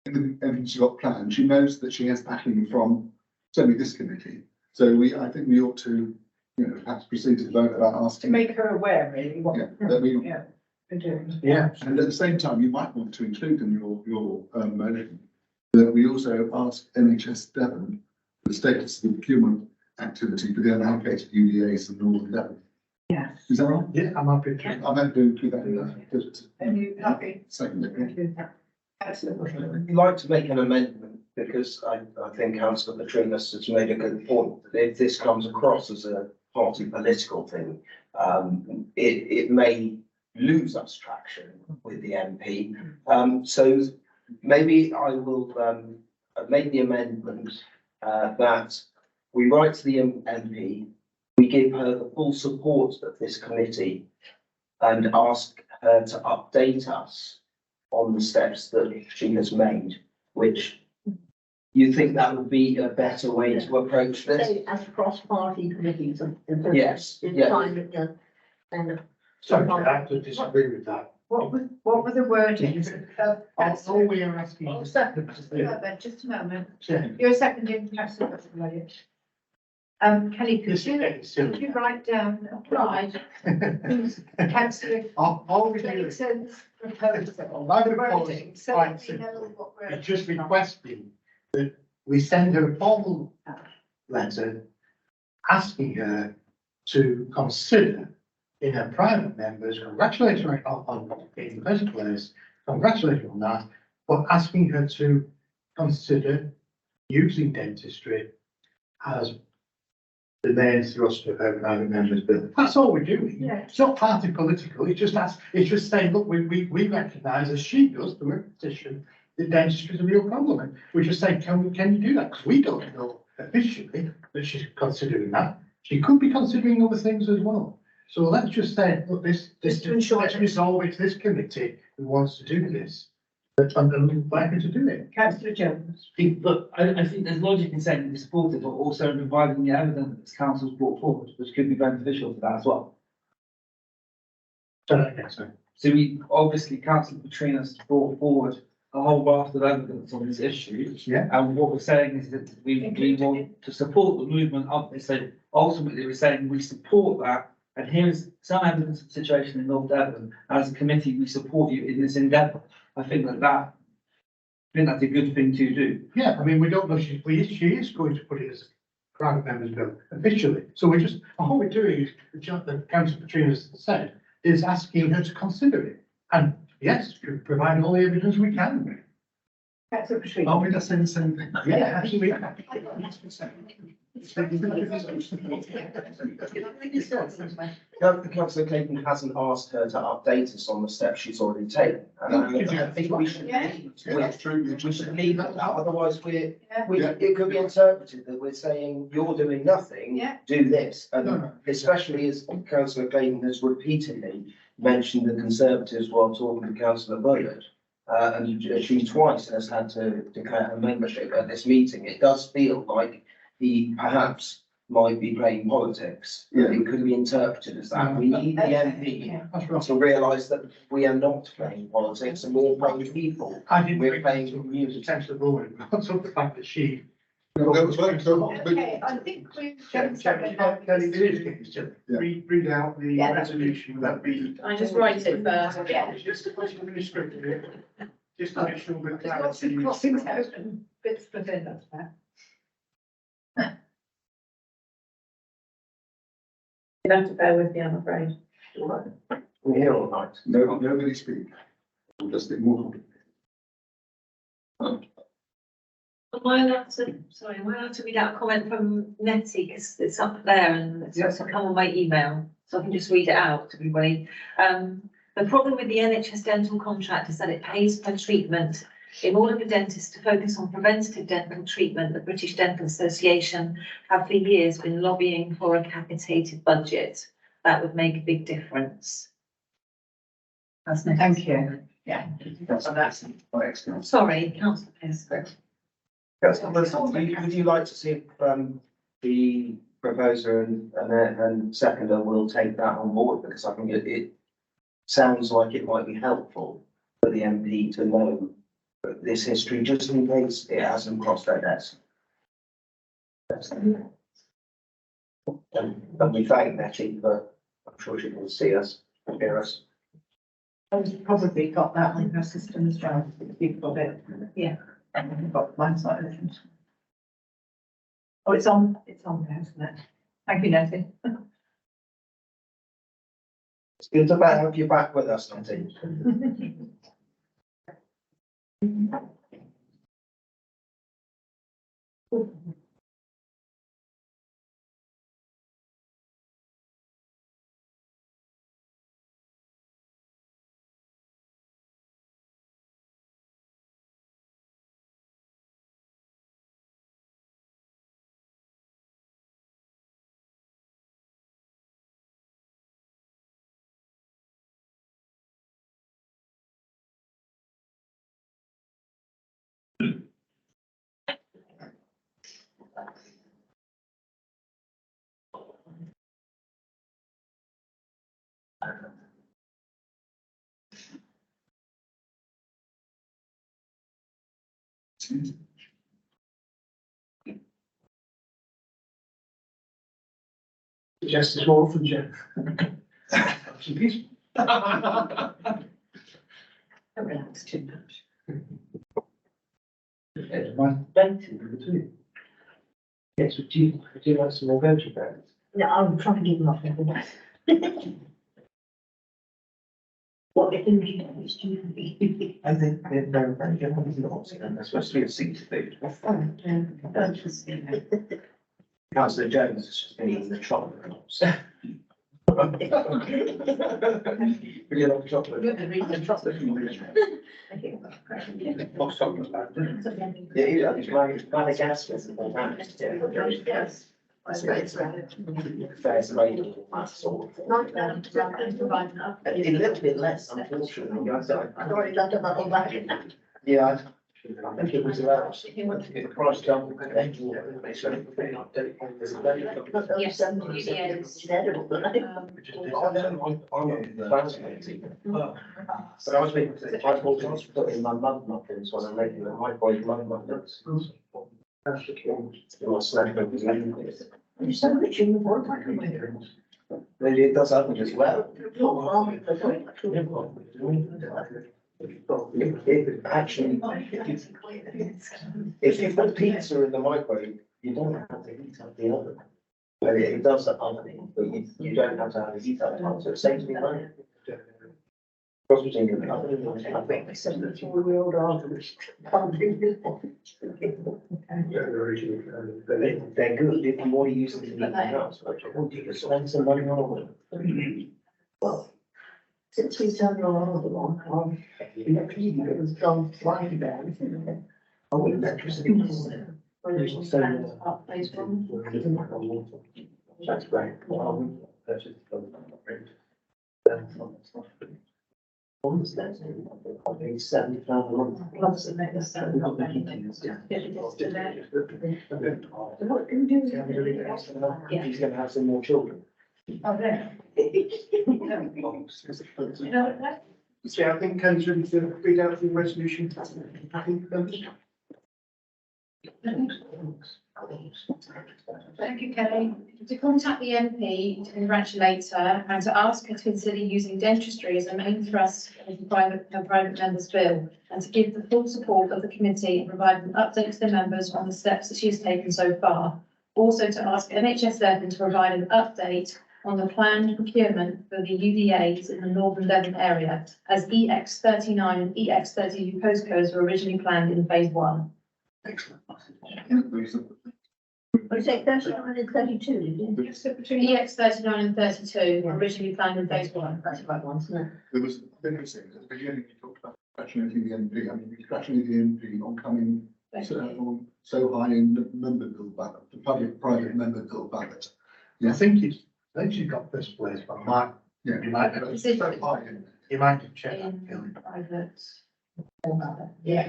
[SPEAKER 7] the MP's got planned, she knows that she has backing from certainly this committee. So I think we ought to, perhaps proceed to vote about
[SPEAKER 1] To
[SPEAKER 7] asking.
[SPEAKER 1] make her aware really what.
[SPEAKER 7] That we,
[SPEAKER 1] We're doing.
[SPEAKER 3] Yeah.
[SPEAKER 7] and at the same time, you might want to include in your motion that we also ask NHS Devon the status of the procurement activity for the unallocated UDAs in Northern Devon.
[SPEAKER 1] Yes.
[SPEAKER 7] Is that right?
[SPEAKER 3] Yeah, I'm happy to.
[SPEAKER 7] I'm happy to include that in that.
[SPEAKER 1] Are you happy?
[SPEAKER 7] Second.
[SPEAKER 1] Thank you. Councillor Bushell.
[SPEAKER 10] I'd like to make an amendment because I think councillor Petrinas has made a good point. That if this comes across as a party political thing, it may lose us traction with the MP. So maybe I will make the amendment that we write to the MP, we give her the full support of this committee and ask her to update us on the steps that she has made, which you think that would be a better way to approach this?
[SPEAKER 5] Say as cross-party committees.
[SPEAKER 10] Yes,
[SPEAKER 5] In
[SPEAKER 10] yeah.
[SPEAKER 5] time, and
[SPEAKER 3] Sorry, I have to disagree with that.
[SPEAKER 1] What were the wordings of?
[SPEAKER 3] All we are asking.
[SPEAKER 1] Oh, second, just a moment.
[SPEAKER 3] Yeah.
[SPEAKER 1] You're seconding Councillor Bushell. Kelly,
[SPEAKER 3] This is getting
[SPEAKER 1] could
[SPEAKER 3] silly.
[SPEAKER 1] you write down applied Councillor
[SPEAKER 3] All we do is,
[SPEAKER 1] Clayton's proposal?
[SPEAKER 3] my proposal
[SPEAKER 1] Wording,
[SPEAKER 3] is
[SPEAKER 1] so
[SPEAKER 3] quite
[SPEAKER 1] that we know
[SPEAKER 3] simple.
[SPEAKER 1] what we're.
[SPEAKER 3] It's just requesting that we send her a formal letter asking her to consider in her private members, congratulate her on in the first place, congratulate her on that, but asking her to consider using dentistry as the main thrust of her private members bill. That's all we're doing.
[SPEAKER 1] Yeah.
[SPEAKER 3] It's not party political, it's just saying, look, we recognise, as she does through her petition, that dentistry is a real problem. And we're just saying, can you do that? Because we don't know officially that she's considering that. She could be considering other things as well. So let's just say, look,
[SPEAKER 1] Just to ensure
[SPEAKER 3] let's
[SPEAKER 1] that-
[SPEAKER 3] resolve it to this committee who wants to do this. And likely to do it.
[SPEAKER 1] Councillor Jones.
[SPEAKER 4] But I think there's logic in saying we support it, but also in providing the evidence council's brought forward, which could be beneficial for that as well.
[SPEAKER 3] So,
[SPEAKER 4] So we, obviously, councillor Petrinas brought forward a whole raft of evidence on this issue.
[SPEAKER 3] yeah.
[SPEAKER 4] And what we're saying is that we want to support the movement of this. So ultimately, we're saying we support that. And here's some evidence of the situation in North Devon. As a committee, we support you in this endeavour. I think that's a good thing to do.
[SPEAKER 3] Yeah, I mean, we don't know, she is going to put it as a private member's bill officially. So we just, all we're doing is, the Councillor Petrinas said, is asking her to consider it. And yes, provide all the evidence we can.
[SPEAKER 1] Councillor Patricia.
[SPEAKER 7] Are we just saying the same thing?
[SPEAKER 3] Yeah, absolutely.
[SPEAKER 10] Councillor Clayton hasn't asked her to update us on the steps she's already taken. And I think we should leave,
[SPEAKER 7] That's true.
[SPEAKER 10] we should leave it, otherwise
[SPEAKER 1] Yeah.
[SPEAKER 10] it could be interpreted that we're saying, you're doing nothing,
[SPEAKER 1] Yeah.
[SPEAKER 10] do this.
[SPEAKER 3] No,
[SPEAKER 10] And
[SPEAKER 3] no.
[SPEAKER 10] especially as councillor Clayton has repeatedly mentioned the Conservatives while talking to councillor Bullard. And she twice has had to declare her membership at this meeting. It does feel like he perhaps might be playing politics.
[SPEAKER 7] Yeah.
[SPEAKER 10] It could be interpreted as that. We need the MP
[SPEAKER 3] That's right.
[SPEAKER 10] to realise that we are not playing politics and we're playing people.
[SPEAKER 3] I didn't
[SPEAKER 10] We're
[SPEAKER 3] bring
[SPEAKER 10] playing
[SPEAKER 3] to
[SPEAKER 10] community.
[SPEAKER 3] potential ruling, because of the fact that she.
[SPEAKER 1] Okay, I think we've.
[SPEAKER 3] Kelly,
[SPEAKER 6] Read out the
[SPEAKER 1] Yeah.
[SPEAKER 6] resolution that we.
[SPEAKER 2] I just write it first.
[SPEAKER 1] Yeah.
[SPEAKER 6] Just to put it in the script here, just to make sure we're
[SPEAKER 1] There's lots of
[SPEAKER 6] clarity.
[SPEAKER 1] crossings out and bits put in, that's fair.
[SPEAKER 2] You'll have to bear with me, I'm afraid.
[SPEAKER 10] We're here all night.
[SPEAKER 7] Nobody speak. We'll just get more complicated.
[SPEAKER 9] Am I allowed to, sorry, am I allowed to read out a comment from Nettie, because it's up there and it's also come on my email, so I can just read it out to everybody. The problem with the NHS dental contract is that it pays per treatment. In order for dentists to focus on preventative dental treatment, the British Dental Association have for years been lobbying for a capitated budget. That would make a big difference. That's next.
[SPEAKER 1] Thank you. Yeah.
[SPEAKER 7] That's excellent.
[SPEAKER 9] Sorry, councillor Pearce.
[SPEAKER 10] Would you like to see if, the proposer and seconder will take that on board? Because I think it sounds like it might be helpful for the MP to know this history, just in case it hasn't crossed their desk. And we thank Nettie, but I'm sure she will see us, hear us.
[SPEAKER 1] I've probably got that on her system as well, if you've got it.
[SPEAKER 9] Yeah.
[SPEAKER 1] And I've got mine side of it. Oh, it's on there, isn't it? Thank you, Nettie.
[SPEAKER 10] It's good to have you back with us, Nettie.
[SPEAKER 6] Justice Ward from Jeff.
[SPEAKER 1] Don't relax too much.
[SPEAKER 3] My dental too. Yes, would you like some more veggie bags?
[SPEAKER 5] No, I'm trying to give them up every day. What they think you know is stupid.
[SPEAKER 10] I think they're very good. They're supposed to be a seat food. Councillor Jones has just been eating the chocolate drops. Would you like chocolate? Box chocolate. Yeah, I just Madagascar.
[SPEAKER 5] Yes.
[SPEAKER 10] Fair's rate, that sort of.
[SPEAKER 5] Not bad,
[SPEAKER 10] A little bit less, unfortunately.
[SPEAKER 5] I've already done that all back.
[SPEAKER 10] Yeah, I think it was about, the price jump.
[SPEAKER 5] Not those
[SPEAKER 2] Yes,
[SPEAKER 5] 70s,
[SPEAKER 2] yeah.
[SPEAKER 5] it's terrible, but
[SPEAKER 10] Fascinating. But I was thinking, I put in my mud muffins when I'm making the microwave mud muffins. In my snack book.
[SPEAKER 5] you're so rich in the world.
[SPEAKER 10] Maybe it does happen as well. It actually, if you put pizza in the microwave, you don't have to heat up the oven. But it does that other thing, but you don't have to have a heat up time, so it saves me money. Cross between the
[SPEAKER 5] I think they said that we all are, which can't do this.
[SPEAKER 10] They're good if you want to use them in anything else, but you want to spend some money on them.
[SPEAKER 5] Well, since we've done your other one, it was gone flying down.
[SPEAKER 10] I wouldn't electricity. That's great. £70 a month.
[SPEAKER 2] Plus the next step.
[SPEAKER 10] He's gonna have some more children.
[SPEAKER 1] Oh, there.
[SPEAKER 6] Yeah, I think Ken's ready to read out the resolution. I think,
[SPEAKER 2] Thank you, Kelly. To contact the MP to congratulate her and to ask her to consider using dentistry as a main thrust of the private member's bill, and to give the full support of the committee and provide an update to the members on the steps that she has taken so far. Also to ask NHS Devon to provide an update on the planned procurement for the UDAs in the Northern Devon area, as EX39 and EX32 postcodes were originally planned in phase 1.
[SPEAKER 5] I say 39 and 32, didn't you?
[SPEAKER 2] EX39 and 32 were originally planned in phase 1.
[SPEAKER 5] That's the right ones, isn't it?
[SPEAKER 7] There was, interesting, at the beginning, you talked about congratulating the MP, I mean, we congratulate the MP on coming so high in the member bill ballot, the public-private member bill ballot.
[SPEAKER 3] I think she got first place, but
[SPEAKER 7] Yeah.
[SPEAKER 3] you might have,
[SPEAKER 5] It's so high, isn't it?
[SPEAKER 3] you might have checked that,
[SPEAKER 2] In
[SPEAKER 3] Kelly.
[SPEAKER 2] private.
[SPEAKER 3] Yeah,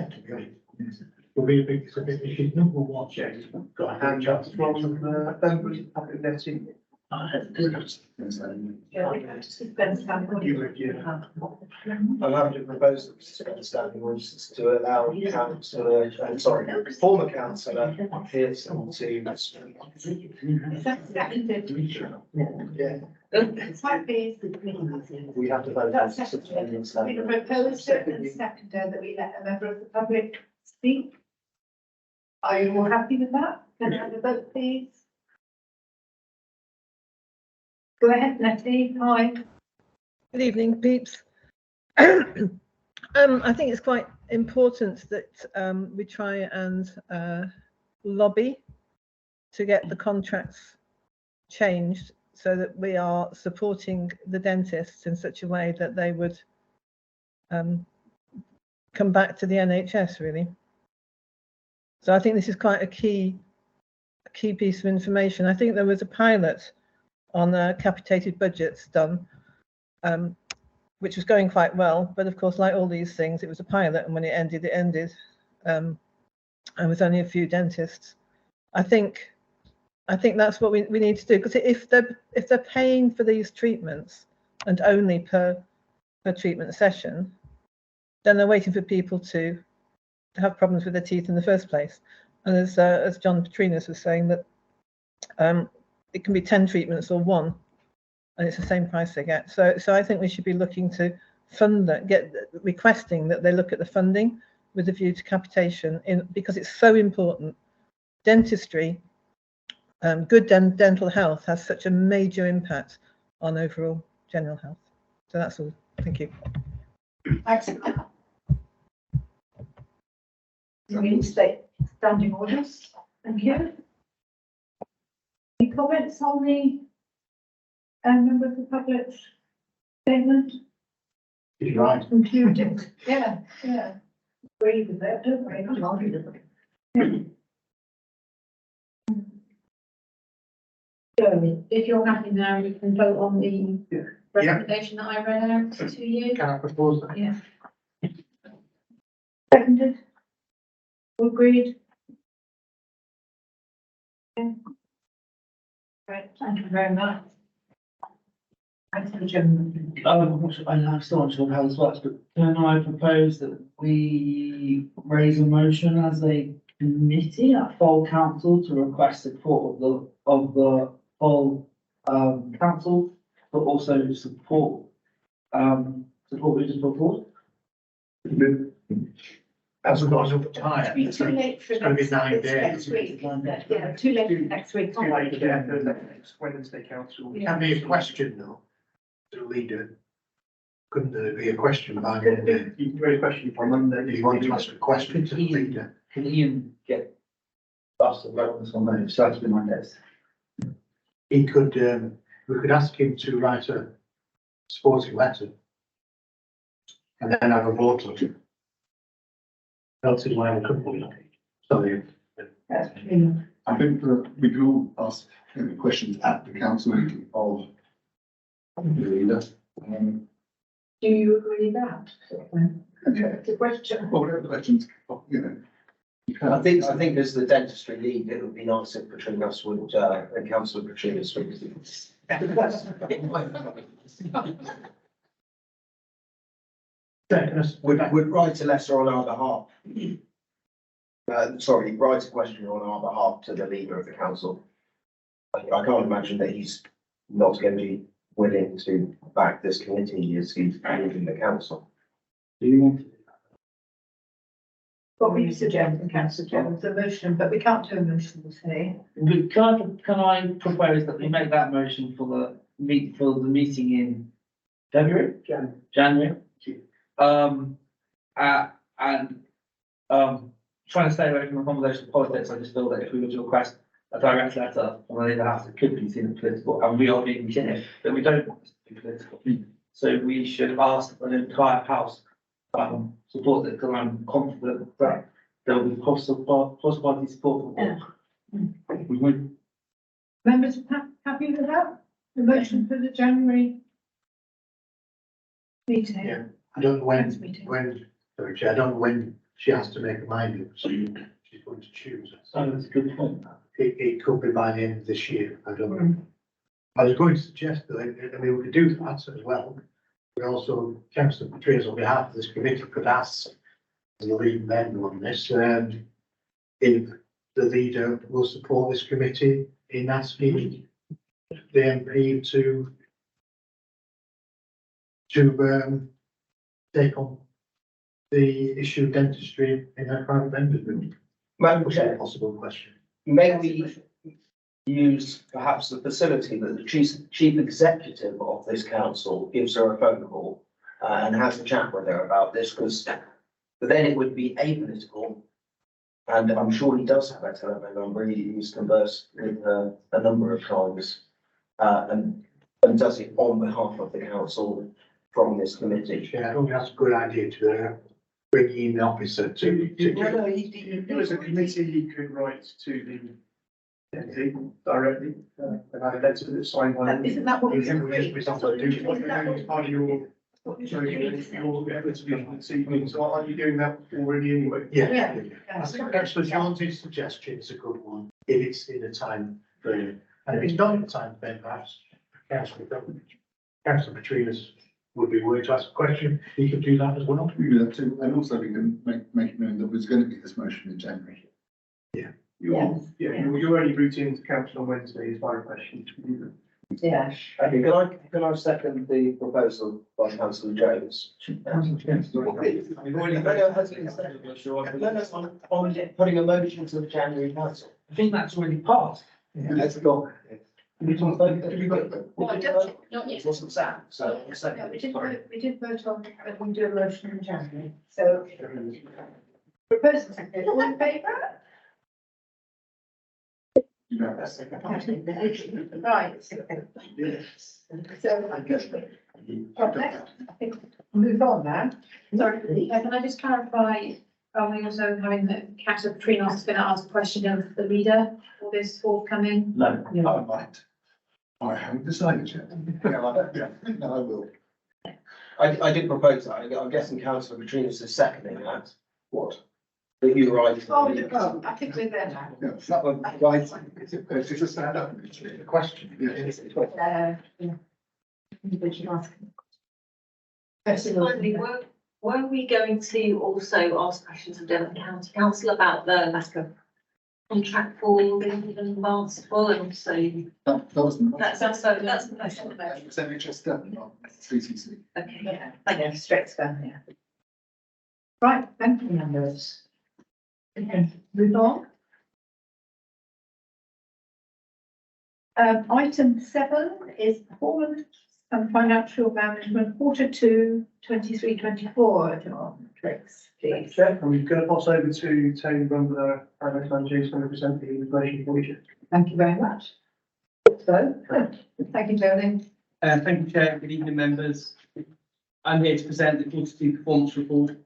[SPEAKER 3] to be honest. It'll be it's a big, she's number one. Got a hand
[SPEAKER 6] and
[SPEAKER 3] job.
[SPEAKER 6] from members of public netting. You would, yeah.
[SPEAKER 10] I'm happy to propose that Mrs. Understanding orders to allow councillor, former councillor Pearson to. Yeah, we have to vote.
[SPEAKER 1] That's seconded. We propose and seconder that we let a member of the public speak. Are you all happy with that? Can I have a vote, please? Go ahead, Nettie. Hi.
[SPEAKER 11] Good evening, peeps. I think it's quite important that we try and lobby to get the contracts changed so that we are supporting the dentists in such a way that they would come back to the NHS, really. So I think this is quite a key piece of information. I think there was a pilot on capitated budgets done, which was going quite well. But of course, like all these things, it was a pilot, and when it ended, and with only a few dentists. I think that's what we need to do, because if they're paying for these treatments and only per treatment session, then they're waiting for people to have problems with their teeth in the first place. And as John Petrinas was saying, that it can be 10 treatments or 1, and it's the same price they get. So I think we should be looking to fund that, requesting that they look at the funding with a view to capitation, because it's so important. Dentistry, good dental health has such a major impact on overall general health. So that's all. Thank you.
[SPEAKER 1] Excellent. Reinstate standing orders. Thank you. Any comments on the member of the public statement?
[SPEAKER 3] You're right.
[SPEAKER 1] Concluded. Yeah. Agree with that, don't we?
[SPEAKER 2] So if you're happy now, you can vote on the recommendation that I read out to you.
[SPEAKER 3] Can I propose that?
[SPEAKER 2] Yeah.
[SPEAKER 1] Seconded. Agreed. Right, thank you very much. Thank you, gentlemen.
[SPEAKER 4] I'm still not sure how this works, but can I propose that we raise a motion as a committee at full council to request support of the full council, but also support we just put forward?
[SPEAKER 3] As we've got another time.
[SPEAKER 1] It'll be too late for
[SPEAKER 3] It's gonna be
[SPEAKER 1] next
[SPEAKER 3] 9 days.
[SPEAKER 1] next week. Yeah, too late for next week.
[SPEAKER 6] Next Wednesday council.
[SPEAKER 3] Can be a question though, to the leader. Couldn't there be a question by Monday?
[SPEAKER 6] You can raise a question on Monday.
[SPEAKER 3] Do you want to ask a question to the leader?
[SPEAKER 4] Can Ian get us to vote on this one, maybe? So that's been my guess.
[SPEAKER 3] He could, we could ask him to write a supporting letter. And then have a vote on it. Else he'll have a couple of, sorry.
[SPEAKER 7] I think that we can all ask questions at the council meeting of Leader.
[SPEAKER 1] Do you agree with that?
[SPEAKER 7] Okay,
[SPEAKER 1] The question.
[SPEAKER 7] well, whatever the questions, you know. you
[SPEAKER 10] I
[SPEAKER 7] can-
[SPEAKER 10] think as the dentistry lead, it would be nice if Patrinas would, and councillor Patrinas would. Would write a letter on our behalf. Sorry, write a question on our behalf to the leader of the council. I can't imagine that he's not going to be willing to back this committee as he's leading the council.
[SPEAKER 4] Do you want to?
[SPEAKER 1] What we suggest, councillor Jones, a motion, but we can't do a motion today.
[SPEAKER 4] Can I propose that we make that motion for the meeting in February? January. Trying to stay away from the conversation of politics, I just feel that if we were to request a direct letter from the leader house, it could be seen as political, and we are being clear that we don't want this to be political. So we should ask the entire house support it, because I'm confident that there will be cross-party support. We would.
[SPEAKER 1] Members happy with that? The motion for the January meeting?
[SPEAKER 3] Yeah. I don't know
[SPEAKER 1] Next meeting.
[SPEAKER 3] sorry, Chair, I don't know when she has to make a mind up, so she's going to choose.
[SPEAKER 4] Oh, that's a good point.
[SPEAKER 3] It could be by the end of this year, I don't know. I was going to suggest that, I mean, we could do that as well. We also, Councillor Patrice, on behalf of this committee, could ask the lead member on this, if the leader will support this committee in asking the MP to take on the issue of dentistry in their private vendors building.
[SPEAKER 10] Madam
[SPEAKER 3] Which is a
[SPEAKER 10] Chair,
[SPEAKER 3] possible question.
[SPEAKER 10] may we use perhaps the facility that the chief executive of this council gives her a phone call and has a chat with her about this, because then it would be apolitical. And I'm sure he does have a telephone number. He's conversed with her a number of times, and does it on behalf of the council from this committee.
[SPEAKER 3] Yeah, I think that's a good idea to bring in the officer to.
[SPEAKER 6] If it was a committee, you could write to the MP directly, and have a letter that's signed by.
[SPEAKER 1] Isn't that what we agreed?
[SPEAKER 6] It's part of your, so your efforts to be this evening, so are you doing that already anyway?
[SPEAKER 3] Yeah. I think Councillor Jones's suggestion is a good one, if it's in a time frame, and if it's not in a time frame, perhaps Councillor Patrinas would be willing to ask a question, he could do that as well.
[SPEAKER 7] We do that too, and also we can make it known that there's going to be this motion in January.
[SPEAKER 6] You're only routing to council on Wednesday is my question.
[SPEAKER 1] Yeah.
[SPEAKER 10] Okay, can I second the proposal by councillor Jones?
[SPEAKER 4] We've already.
[SPEAKER 10] On putting a motion to the January council.
[SPEAKER 4] I think that's already passed.
[SPEAKER 10] Let's go.
[SPEAKER 1] Well, I don't, not
[SPEAKER 10] It
[SPEAKER 1] yet.
[SPEAKER 10] wasn't that, so.
[SPEAKER 1] No, we did vote on, we do a motion in January, so. Proposal second, all in favour?
[SPEAKER 7] You know,
[SPEAKER 1] Right. So, I think, move on now.
[SPEAKER 2] Sorry, can I just clarify, are we also having the councillor Patrinos is going to ask a question of the leader for this forthcoming?
[SPEAKER 4] No.
[SPEAKER 7] I might. I haven't decided yet. Yeah, no, I will.
[SPEAKER 10] I did propose that. I'm guessing councillor Patrinas is seconding that.
[SPEAKER 7] What?
[SPEAKER 10] That you write.
[SPEAKER 1] Oh, I think we're there now.
[SPEAKER 7] Yeah, that one, right, it's just a stand up.
[SPEAKER 3] The question.
[SPEAKER 1] Yeah.
[SPEAKER 9] Finally, were we going to also ask questions of Devon County Council about the lack of contract for building and Barnstable, and also
[SPEAKER 7] That wasn't.
[SPEAKER 9] that's also, that's the question.
[SPEAKER 7] It was NHS Devon, not CCC.
[SPEAKER 9] Okay,
[SPEAKER 1] Yeah,
[SPEAKER 9] thank you.
[SPEAKER 1] strict gun, yeah. Right, thank you, members. Okay, move on. Item 7 is performance and financial management, Q2, 23-24, John Tricks, please.
[SPEAKER 6] Chair, I'm going to pass over to Tony Brumber, finance manager, who's going to present the information for you.
[SPEAKER 1] Thank you very much. So, thank you, Tony.
[SPEAKER 12] Thank you, Chair. Good evening, members. I'm here to present the Q2 performance report.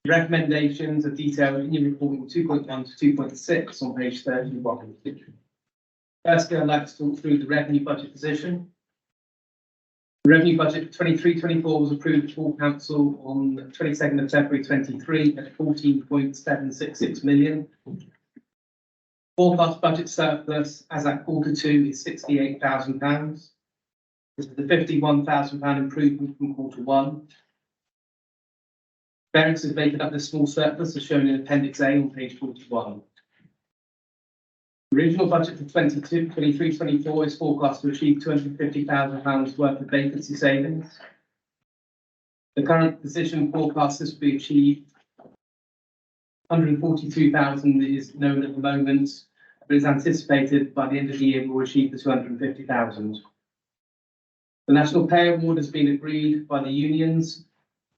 [SPEAKER 12] The recommendations are detailed in your report 2.1 to 2.6 on page 31. Firstly, I'd like to talk through the revenue budget position. The revenue budget for 23-24 was approved at full council on the 22nd of February 23 at 14.766 million. Forecast budget surplus as at Q2 is £68,000. This is a £51,000 improvement from Q1. Variances making up this small surplus are shown in Appendix A on page 41. The original budget for 23-24 is forecast to achieve £250,000 worth of vacancy savings. The current position forecasts this will be achieved. 142,000 is known at the moment, but is anticipated by the end of the year we'll achieve the 250,000. The National Pay Award has been agreed by the unions,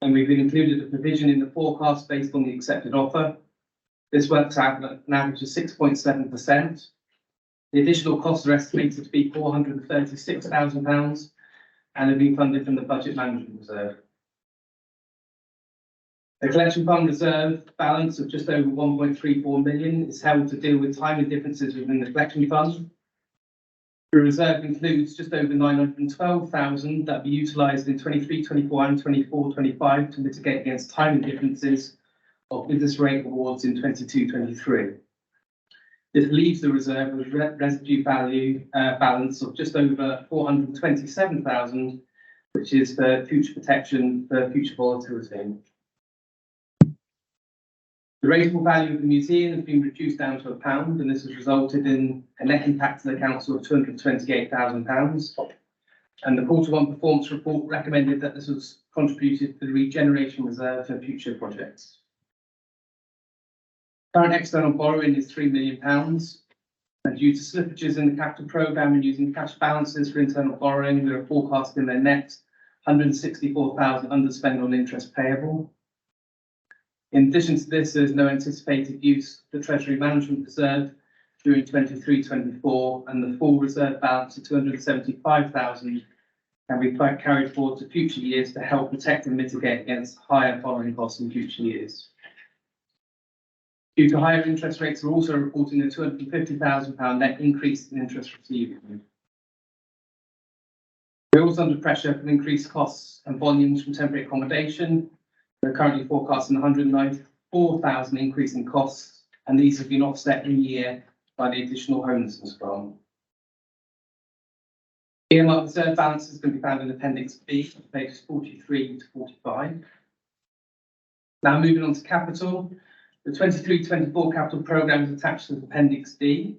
[SPEAKER 12] and we've included a provision in the forecast based on the accepted offer. This works out at an average of 6.7%. The additional costs are estimated to be £436,000 and have been funded from the Budget Management Reserve. The collection fund reserve balance of just over 1.34 million is held to deal with timing differences within the collection fund. The reserve includes just over 912,000 that will be utilised in 23-24 and 24-25 to mitigate against timing differences of business rate awards in 22-23. This leaves the reserve with residue value balance of just over 427,000, which is for future protection for future volatility. The rateable value of the museum has been reduced down to £1, and this has resulted in a net impact to the council of £228,000. And the Q1 performance report recommended that this was contributed to the regeneration reserve for future projects. Current external borrowing is £3 million, and due to slippages in the capital programme and using cash balances for internal borrowing, we are forecasting a net 164,000 underspend on interest payable. In addition to this, there is no anticipated use of the Treasury Management Reserve during 23-24, and the full reserve balance of 275,000 can be carried forward to future years to help protect and mitigate against higher borrowing costs in future years. Due to higher interest rates, we're also reporting a £250,000 net increase in interest receivable. We're also under pressure from increased costs and volumes from temporary accommodation. We're currently forecasting 194,000 increase in costs, and these have been offset in year by the additional homelessness grant. Earmark reserve balances can be found in Appendix B, pages 43 to 45. Now moving on to capital. The 23-24 capital programme is attached to Appendix D.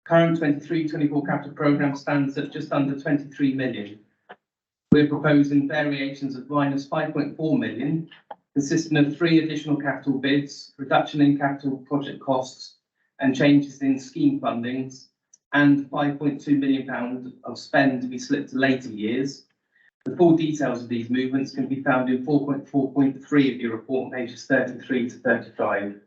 [SPEAKER 12] Current 23-24 capital programme stands at just under 23 million. We're proposing variations of minus 5.4 million, consisting of 3 additional capital bids, reduction in capital project costs, and changes in scheme fundings, and £5.2 million of spend to be slipped to later years. The full details of these movements can be found in 4.4.3 of your report, pages 33 to 35.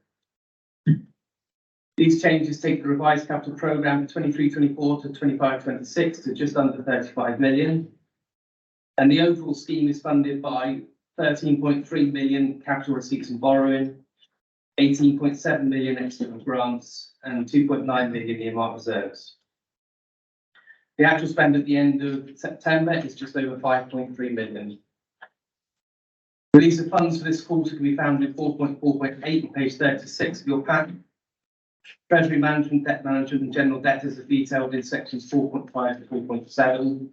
[SPEAKER 12] These changes take the revised capital programme 23-24 to 25-26 to just under 35 million. And the overall scheme is funded by 13.3 million capital receipts and borrowing, 18.7 million external grants, and 2.9 million earmark reserves. The actual spend at the end of September is just over 5.3 million. Release of funds for this quarter can be found in 4.4.8 on page 36 of your pack. Treasury management, debt management, and general debtors are detailed in sections 4.5 to 4.7.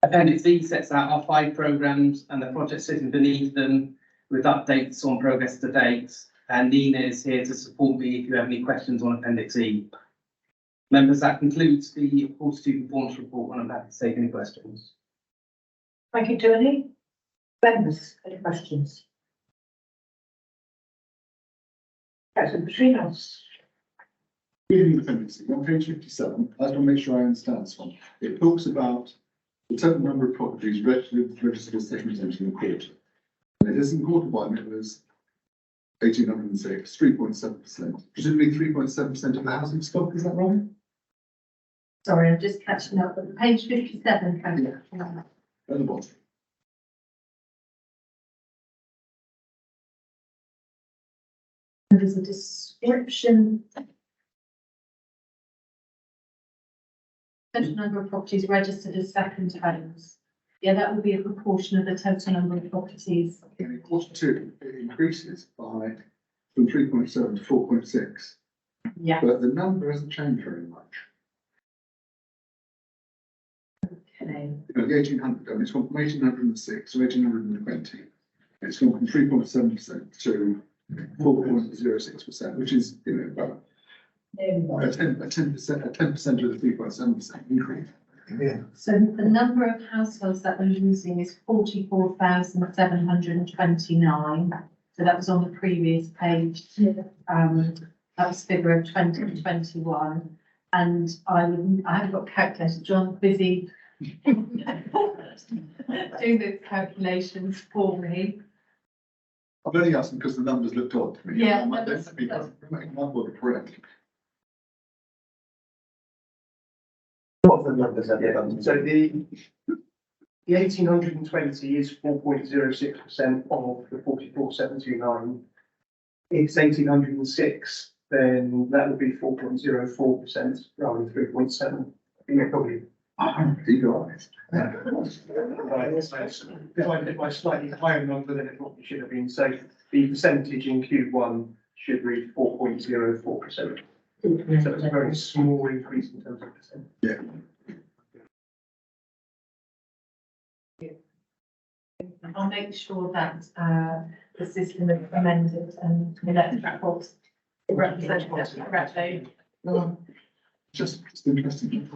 [SPEAKER 12] Appendix E sets out our 5 programmes and the projects sitting beneath them with updates on progress to date. And Nina is here to support me if you have any questions on Appendix E. Members, that concludes the Q2 performance report, and I'm happy to take any questions.
[SPEAKER 1] Thank you, Tony. Members, any questions? Councillor Petrinos.
[SPEAKER 7] Reading the appendix, on page 57, I just want to make sure I understand this one. It talks about the total number of properties registered as second in the quarter. And it is in quarter 1, it was 1,806, 3.7%. Presumably 3.7% of the housing stock, is that right?
[SPEAKER 1] Sorry, I'm just catching up at page 57, Councillor.
[SPEAKER 7] At the bottom.
[SPEAKER 1] There's a description
[SPEAKER 2] Total number of properties registered as second homes. Yeah, that will be a proportion of the total number of properties.
[SPEAKER 7] In quarter two, it increases by from 3.7 to 4.6,
[SPEAKER 2] Yeah.
[SPEAKER 7] but the number hasn't changed very much.
[SPEAKER 2] Okay.
[SPEAKER 7] You know, the 1800, and it's gone from 1806 to 1820. It's gone from 3.7% to 4.06%, which is, you know, about a 10% of the 3.7% increase.
[SPEAKER 3] Yeah.
[SPEAKER 2] So the number of households that we're losing is 44,729. So that was on the previous page. That was figure of 2021. And I haven't got calculators. John's busy doing those calculations for me.
[SPEAKER 7] I'm only asking because the numbers looked odd to me.
[SPEAKER 2] Yeah,
[SPEAKER 7] I might
[SPEAKER 2] that's-
[SPEAKER 7] definitely make one more correct.
[SPEAKER 10] What are the numbers that they've
[SPEAKER 6] So the 1820 is 4.06% of the 44,729. If it's 1806, then that would be 4.04% rather than 3.7. I think they're probably
[SPEAKER 7] Eagle-eyed.
[SPEAKER 6] by slightly higher number than it probably should have been. So the percentage in Q1 should read 4.04%. So it's a very small increase in terms of percent.
[SPEAKER 7] Yeah.
[SPEAKER 2] I'll make sure that the system is amended and the next reports represented correctly.
[SPEAKER 7] Just interesting.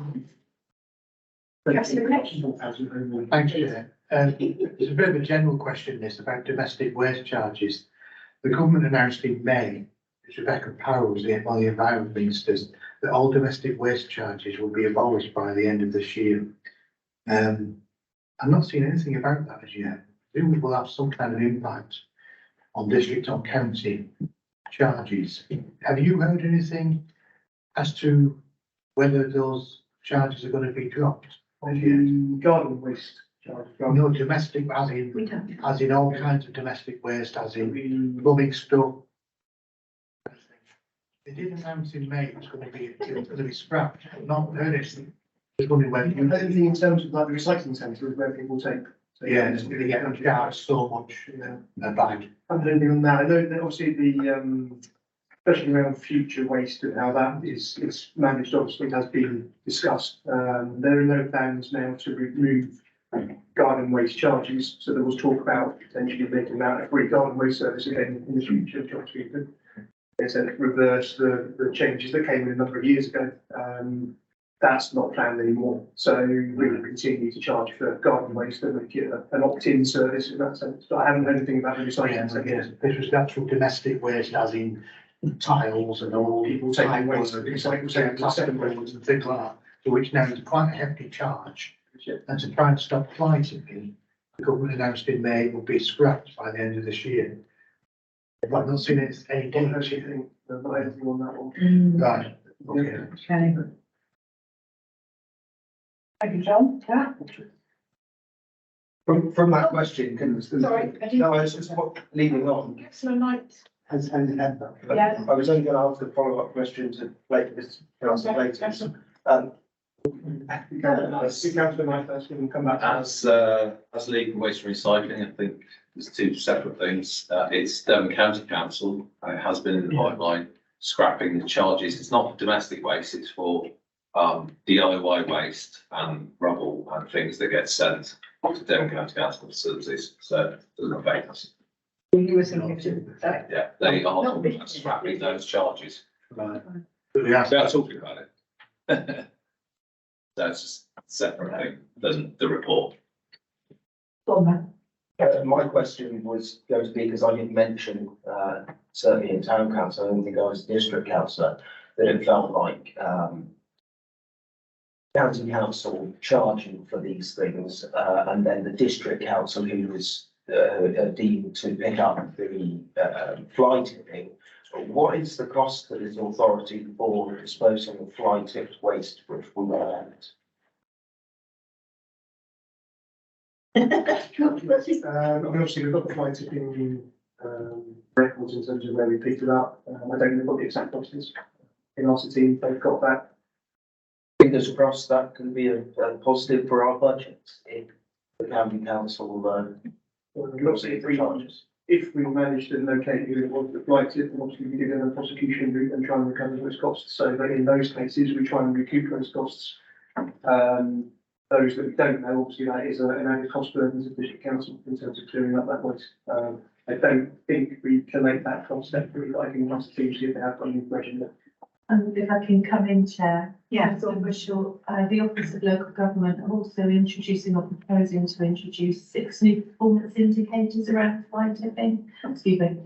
[SPEAKER 3] Thanks, Chair. It's a bit of a general question, this, about domestic waste charges. The government announced in May, as Rebecca Powell was one of the environment ministers, that all domestic waste charges will be abolished by the end of this year. I've not seen anything about that as yet. Presumably will have some kind of impact on district or county charges. Have you heard anything as to whether those charges are going to be dropped?
[SPEAKER 6] On the garden waste charge.
[SPEAKER 3] No, domestic, as in all kinds of domestic waste, as in plumbing stuff. They did announce in May it's going to be scrapped. I've not heard anything. Just wondering whether you.
[SPEAKER 6] Anything in terms of like the recycling centres where people take.
[SPEAKER 3] Yeah, it's going to get charged so much a bag.
[SPEAKER 6] I don't know anything on that. I know that obviously the, especially around future waste and how that is managed, obviously has been discussed. There are no plans now to remove garden waste charges. So there was talk about potentially making that a free garden waste service again in the future, which obviously could, they said, reverse the changes that came in a number of years ago. That's not planned anymore. So we will continue to charge for garden waste and make it an opt-in service in that sense. But I haven't heard anything about the recycling centre.
[SPEAKER 3] This was actual domestic waste, as in tiles and all.
[SPEAKER 6] People taking waste,
[SPEAKER 3] Recycling
[SPEAKER 6] recycling
[SPEAKER 3] plastic bottles and things like that. So which now is quite a hefty charge. And to try and stop fly tipping, the government announced in May it will be scrapped by the end of this year. I've not seen any
[SPEAKER 6] Don't
[SPEAKER 3] dates.
[SPEAKER 6] actually think, not anything on that one.
[SPEAKER 3] Right, okay.
[SPEAKER 1] Okay. Thank you, John. Yeah.
[SPEAKER 10] From that question, can.
[SPEAKER 1] Sorry, I didn't-
[SPEAKER 10] No, it's just leading on.
[SPEAKER 1] Excellent night.
[SPEAKER 3] Has ended that.
[SPEAKER 1] Yeah.
[SPEAKER 10] I was only going to ask a follow-up question to Councillor Clayton.
[SPEAKER 6] Councillor Knight, first, we can come back.
[SPEAKER 8] As legal waste and recycling, I think there's two separate things. It's Devon County Council, it has been in the pipeline, scrapping the charges. It's not for domestic waste, it's for DIY waste and rubble and things that get sent to Devon County Council facilities. So it doesn't affect us.
[SPEAKER 1] You were thinking of that.
[SPEAKER 8] Yeah, they are talking about scrapping those charges.
[SPEAKER 3] Right.
[SPEAKER 8] They are talking about it. That's just a separate thing than the report.
[SPEAKER 1] Go on, then.
[SPEAKER 10] My question was going to be, because I did mention, certainly in town council, I don't think I was district councillor, that it felt like, county council charging for these things, and then the district council who was, deemed to pick up the, fly tipping. What is the cost to this authority for disposing of fly tipped waste which will not end?
[SPEAKER 6] I mean, obviously, we've got the fly tipping records in terms of where we picked it up. I don't know what the exact cost is. In our team, they've got that.
[SPEAKER 10] Fingers crossed that can be a positive for our budgets if the county council,
[SPEAKER 6] Obviously, if we manage to locate who it was that flights it, then obviously we give them a prosecution route and try and recover those costs. So that in those cases, we try and recoup those costs. Those that we don't know, obviously that is an added cost burden to the district council in terms of clearing up that waste. I don't think we can make that cost separate. I can ask the team see if they have got any information.
[SPEAKER 13] If I can come in, Chair.
[SPEAKER 1] Yeah.
[SPEAKER 13] So Bushell, the Office of Local Government are also introducing or proposing to introduce 6 new performance indicators around fly tipping. Excuse me.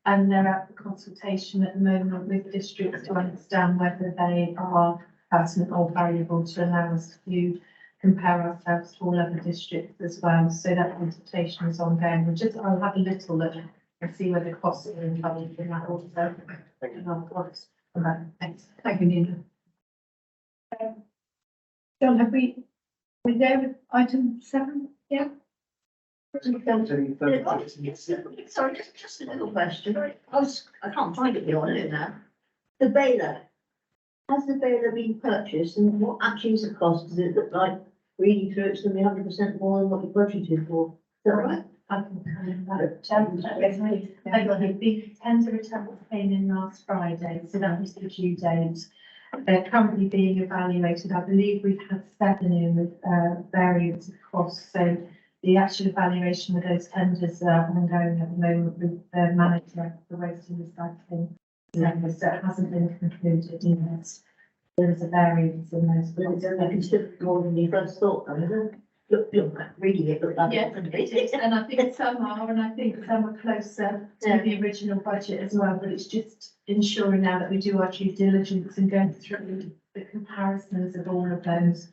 [SPEAKER 13] And they're out for consultation at the moment with districts to understand whether they are pertinent or valuable to allow us to compare ourselves to all other districts as well. So that consultation is ongoing. I'll have a little look and see whether costs are involved in that also. And I'll cost. Right, thanks.
[SPEAKER 1] Thank you, Nina. John, we're there with item 7? Yeah.
[SPEAKER 5] Sorry, just a little question. I can't find it here on it now. The baler. Has the baler been purchased and what actually is the cost? Does it look like reading through it's going to be 100% more than what you budgeted for? Is that right?
[SPEAKER 13] I can come in that. They got a big tender return came in last Friday, so that was the due date. They're currently being evaluated. I believe we've had 7 in with variants of costs. So the actual evaluation of those tenders are ongoing at the moment with the manager of the waste and recycling. So it hasn't been concluded yet. There is a variance in those.
[SPEAKER 5] But it's only considerably more than you first thought, though, isn't it? Look, reading it, look like.
[SPEAKER 13] Yeah, it is, and I think some are, and I think some are closer to the original budget as well, but it's just ensuring now that we do our due diligence and going through the comparisons of all of those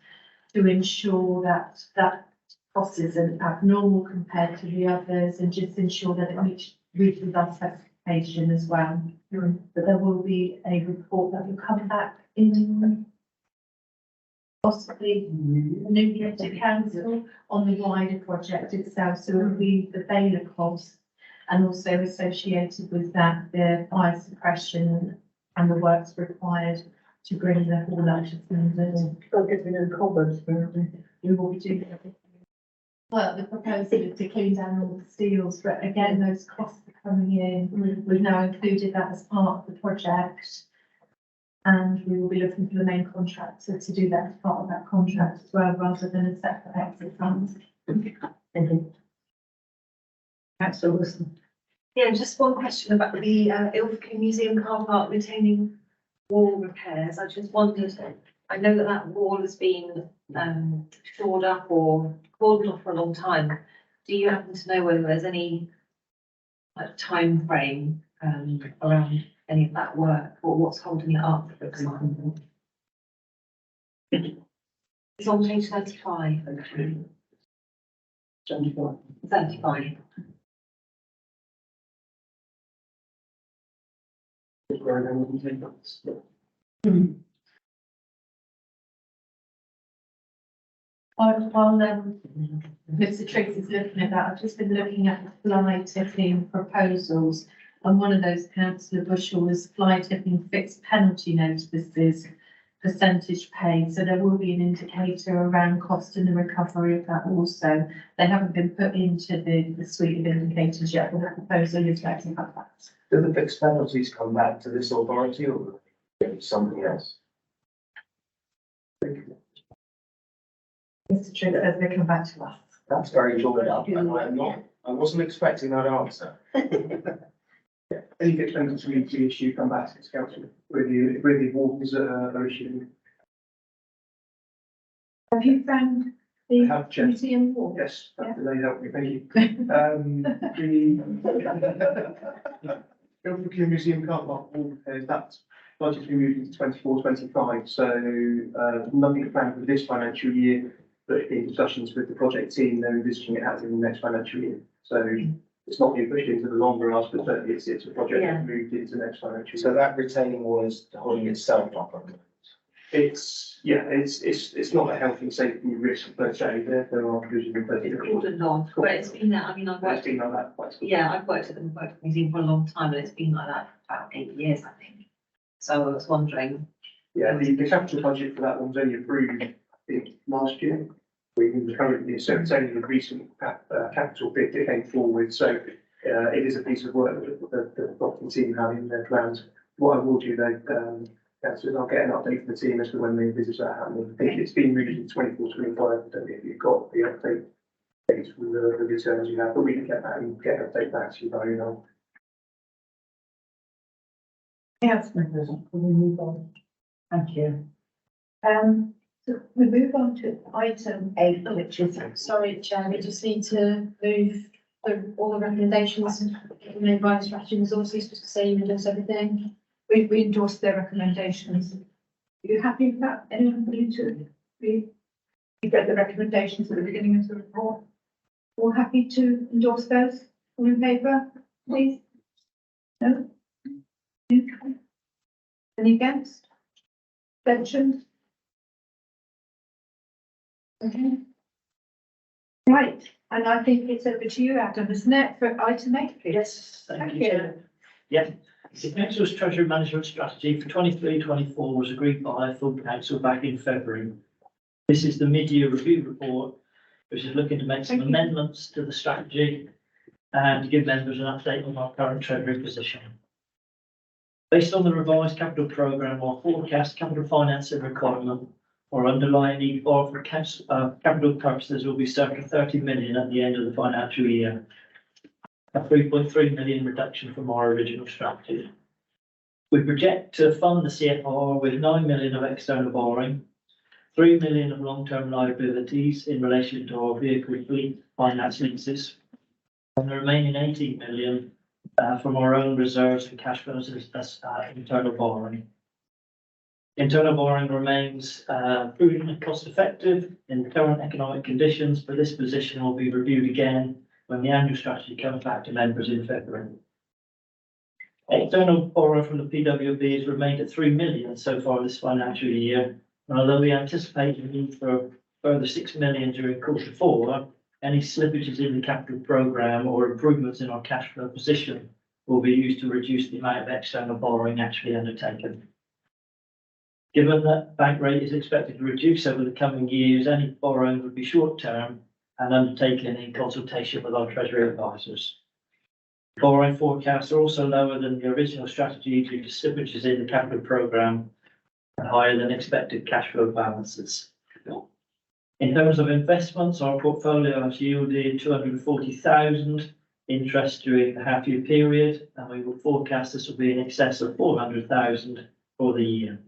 [SPEAKER 13] to ensure that that cost isn't abnormal compared to the others and just ensure that it reaches our specification as well. But there will be a report that will come back in possibly new elected council on the wider project itself. So it will be the baler cost and also associated with that, the fire suppression and the works required to bring the hall up to standard.
[SPEAKER 5] Got to get rid of the cobwebs, apparently.
[SPEAKER 13] We will be doing everything. Well, the proposal is to clean down all the steels, but again, those costs are coming in. We've now included that as part of the project. And we will be looking for the main contractor to do that as part of that contract as well, rather than a separate exit fund.
[SPEAKER 5] Councillor Wilson.
[SPEAKER 9] Yeah, just one question about the Ilfracombe Museum car park retaining wall repairs. I just wondered, I know that that wall has been shored up or cordoned off for a long time. Do you happen to know whether there's any time frame around any of that work or what's holding it up, for example? It's on page 35. 35.
[SPEAKER 13] While Mr. Triggs is looking at that, I've just been looking at the fly tipping proposals. And one of those, Councillor Bushell, was fly tipping fixed penalty notices, percentage paid. So there will be an indicator around cost and the recovery of that also. They haven't been put into the suite of indicators yet, but the proposal is going to have that.
[SPEAKER 10] do the fixed penalties come back to this authority or somebody else?
[SPEAKER 13] Mr. Triggs says they come back to us.
[SPEAKER 10] That's very drawn up, and I wasn't expecting that answer.
[SPEAKER 6] Any fixed penalties we need to issue come back to this council with the awards are issued.
[SPEAKER 13] Have you found the
[SPEAKER 6] Have checked.
[SPEAKER 13] museum wall?
[SPEAKER 6] Yes, that they help me, thank you. The Ilfracombe Museum car park wall repairs, that budget's been moved into 24-25, so nothing planned for this financial year, but in discussions with the project team, they're envisaging it happening in the next financial year. So it's not being pushed into the longer run, but certainly it's a project that's moved into next financial year.
[SPEAKER 10] So that retaining wall is holding itself up.
[SPEAKER 6] It's not a health and safety risk per se, there are provisions in place.
[SPEAKER 9] It's cordoned off, but it's been there, I mean, I've
[SPEAKER 6] It's
[SPEAKER 9] worked,
[SPEAKER 6] been like that quite.
[SPEAKER 9] yeah, I've worked at the museum for a long time and it's been like that for about 8 years, I think. So I was wondering
[SPEAKER 6] Yeah, the capital budget for that one was only approved, I think, last year. We currently, so it's only the recent capital bit that came forward, so it is a piece of work that the property team have in their plans. What I will do though, councillors, I'll get an update from the team as to when the visits are happening. I think it's been moved in 24, 25. I don't know if you've got the update dates from the returns you have, but we can get that and get an update back to you by email.
[SPEAKER 1] Yes, members, we move on. Thank you. So we move on to item 8, which is,
[SPEAKER 2] Sorry, Chair, we just need to move all the recommendations made by the strategy resources, just to say you endorse everything.
[SPEAKER 1] we endorse their recommendations. Are you happy with that? Anyone need to be? You read the recommendations at the beginning of the report. All happy to endorse those? All in favour, please? No? Any against? Abstentions? Okay. Right, and I think it's over to you, Adam, isn't it, for item 8, please?
[SPEAKER 14] Yes, thank you, Chair. Yeah, the council's treasury management strategy for 23-24 was agreed by full council back in February. This is the mid-year review report, which is looking to make some amendments to the strategy and to give members an update on our current treasury position. Based on the revised capital programme, our forecast capital financing requirement or underlying need for capital purposes will be circa 30 million at the end of the financial year, a 3.3 million reduction from our original strategy. We project to fund the CFR with 9 million of external borrowing, 3 million of long-term liabilities in relation to our vehicle fleet finance leases, and the remaining 18 million from our own reserves and cash flows as internal borrowing. Internal borrowing remains prudent and cost effective in the current economic conditions, but this position will be reviewed again when the annual strategy comes back to members in February. External borrowing from the PWB has remained at 3 million so far this financial year, and although we anticipate the need for a further 6 million during Q4, any slippages in the capital programme or improvements in our cash flow position will be used to reduce the amount of external borrowing actually undertaken. Given that bank rate is expected to reduce over the coming years, any borrowing would be short-term and undertaken in consultation with our treasury advisors. Borrowing forecasts are also lower than the original strategy due to slippages in the capital programme and higher than expected cash flow balances. In terms of investments, our portfolio has yielded 240,000 interest during the half-year period, and we will forecast this will be in excess of 400,000 for the year.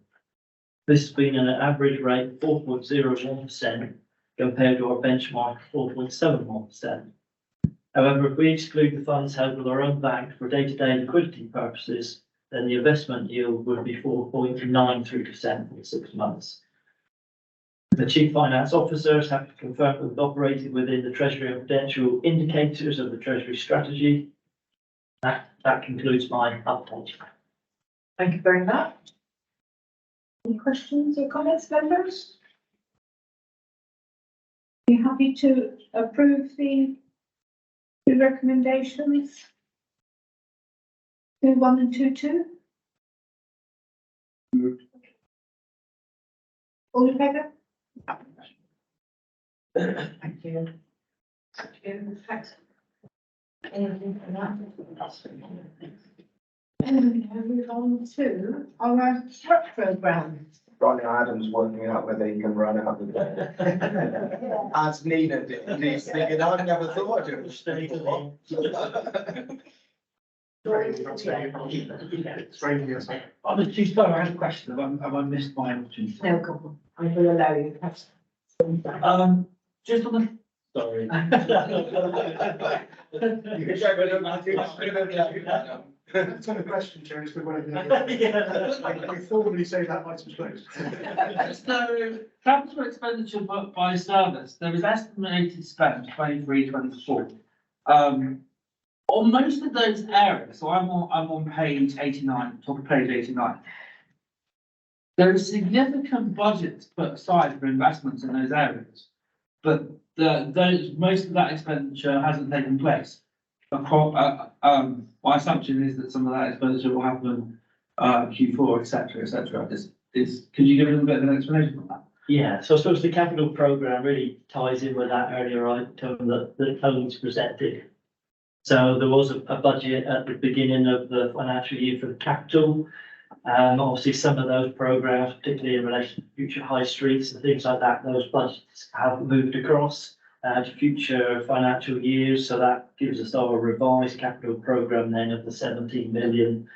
[SPEAKER 14] This has been an average rate of 4.01% compared to our benchmark of 4.71%. However, if we exclude the funds held with our own bank for day-to-day liquidity purposes, then the investment yield would be 4.93% for 6 months. The Chief Finance Officers have confirmed that we've operated within the Treasury and Prudential indicators of the Treasury strategy. That concludes my update.
[SPEAKER 1] Thank you very much. Any questions or comments, members? Are you happy to approve the recommendations? 2.1 and 2.2? All in favour? Thank you. Thank you. Thanks. Anything for that? And now move on to our truck programme.
[SPEAKER 10] Ronnie Adams working out whether he can run out of there. As needed, he's thinking, I never thought it was.
[SPEAKER 14] I'm just sorry, I had a question. Have I missed my opportunity?
[SPEAKER 1] No, come on. I will allow you.
[SPEAKER 14] Just on the, sorry.
[SPEAKER 6] That's not a question, Chair, it's one of the. I can formally say that item's closed.
[SPEAKER 4] So, capital expenditure by service, there is estimated spend 23-24. On most of those areas, so I'm on page 89, top of page 89. There is significant budgets put aside for investments in those areas, but most of that expenditure hasn't taken place. My assumption is that some of that expenditure will happen Q4, etc., etc. could you give us a bit of an explanation on that?
[SPEAKER 14] Yeah, so I suppose the capital programme really ties in with that earlier item that Owen's presented. So there was a budget at the beginning of the financial year for the capital. Obviously, some of those programmes, particularly in relation to future high streets and things like that, those budgets have moved across to future financial years. So that gives us our revised capital programme then of the 17 million.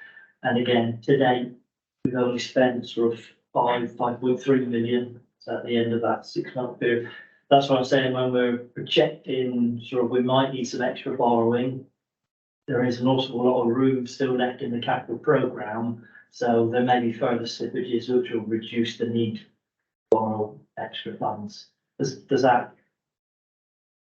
[SPEAKER 14] And again, to date, we've only spent sort of 5.3 million at the end of that 6-month period. That's what I'm saying when we're projecting sort of we might need some extra borrowing. There is an awful lot of room still left in the capital programme. So there may be further slippages which will reduce the need to borrow extra funds. Does that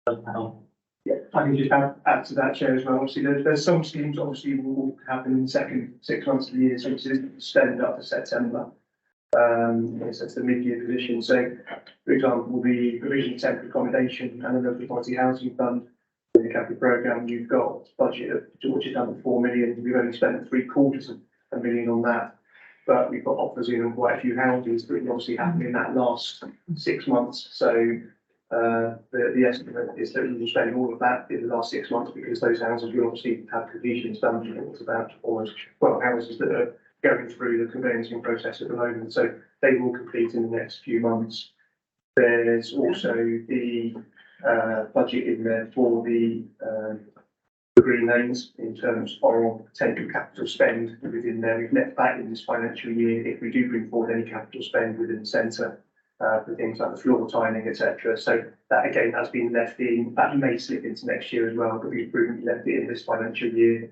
[SPEAKER 14] help?
[SPEAKER 6] Yeah, I can just add to that, Chair, as well. Obviously, there's some schemes obviously will happen in the second 6 months of the year, so it's spend up to September. It's the mid-year position. So, for example, the provision of temporary accommodation and the local authority housing fund in the capital programme, you've got budget of which is under 4 million. We've only spent $750,000 on that, but we've got offers in on quite a few houses that will obviously happen in that last 6 months. So the estimate is that we will spend all of that in the last 6 months because those houses will obviously have completions done. It's about almost 12 houses that are going through the conveyancing process at the moment, so they will complete in the next few months. There's also the budget in there for the green lanes in terms of potential capital spend within there. We've left that in this financial year if we do bring forward any capital spend within the centre for things like the floor tiling, etc. So that again has been left in. That may slip into next year as well, but we've prudently left it in this financial year.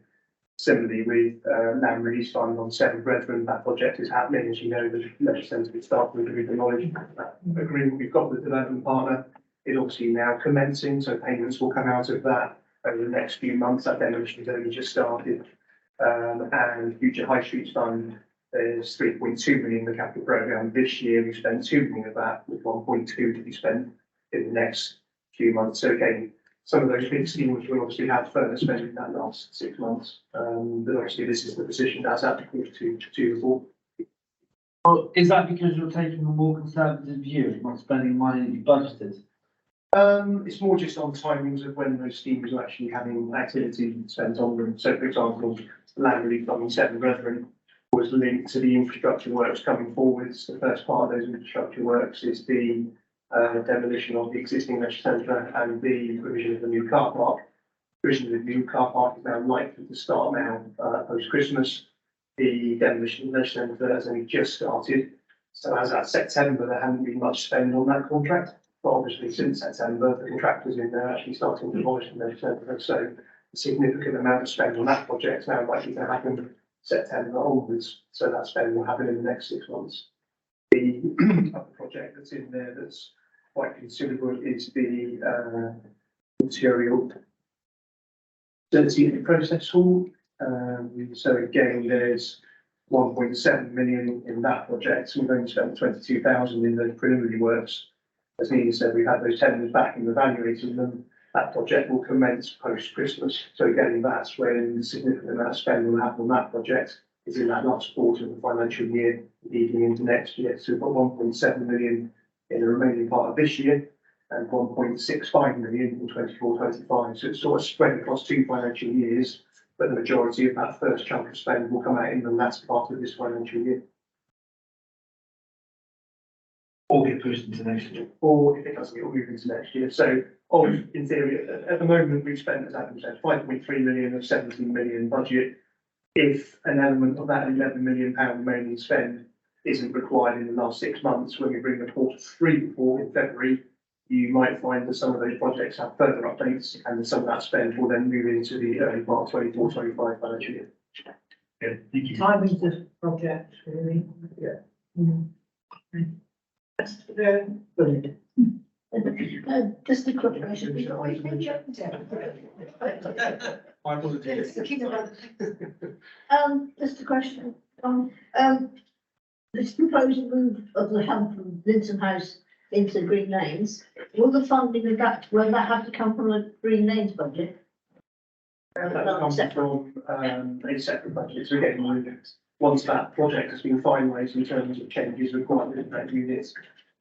[SPEAKER 6] Similarly, with land release fund on Seven Brethren, that project is happening. As you know, the leisure centre will start with the knowledge that agreement we've got with the development partner is obviously now commencing, so payments will come out of that over the next few months. That demolition has only just started. And Future High Streets Fund, there's 3.2 million in the capital programme. This year, we've spent 2 million of that, with 1.2 to be spent in the next few months. So again, some of those big schemes will obviously have further spending in that last 6 months. But obviously, this is the position that's applicable to the board.
[SPEAKER 4] Well, is that because you're taking a more conservative view, not spending money that you budgeted?
[SPEAKER 6] It's more just on timings of when those schemes are actually having activity spent on them. So, for example, land relief on Seven Brethren was linked to the infrastructure works coming forwards. The first part of those infrastructure works is the demolition of the existing leisure centre and the provision of the new car park. Provision of the new car park is now likely to start now post-Christmas. The demolition of the leisure centre has only just started. So as at September, there hadn't been much spend on that contract. But obviously, since September, the contractors in there actually starting to demolish the leisure centre. So a significant amount of spend on that project is now likely to happen September onwards. So that spend will happen in the next 6 months. The other project that's in there that's quite considerable is the material facility process hall. So again, there's 1.7 million in that project. So we've only spent 22,000 in the preliminary works. As Nina said, we've had those tenders back and evaluating them. That project will commence post-Christmas. So again, that's when the significant amount of spend will happen on that project is in that last quarter of the financial year leading into next year. So we've got 1.7 million in the remaining part of this year and 1.65 million in 24-25. So it's sort of spread across 2 financial years, but the majority of that first chunk of spend will come out in the last part of this financial year.
[SPEAKER 3] Or get pushed into next year.
[SPEAKER 6] Or if it doesn't, it will move into next year. So, in theory, at the moment, we've spent, as Adam said, 5.3 million of 17 million budget. If an element of that £11 million remaining spend isn't required in the last 6 months, when we bring the quarter 3 report in February, you might find that some of those projects have further updates and some of that spend will then move into the early part of 24-25 financial year.
[SPEAKER 3] Yeah, thank you.
[SPEAKER 5] Timing the project, really.
[SPEAKER 6] Yeah.
[SPEAKER 5] Brilliant. Just a quick question. Just a question on, this proposed move of the hub from Linton House into Green Lanes, will the funding of that, will that have to come from the Green Lanes budget?
[SPEAKER 6] That comes from a separate budget, so again, once that project has been finalised in terms of changes required in that units,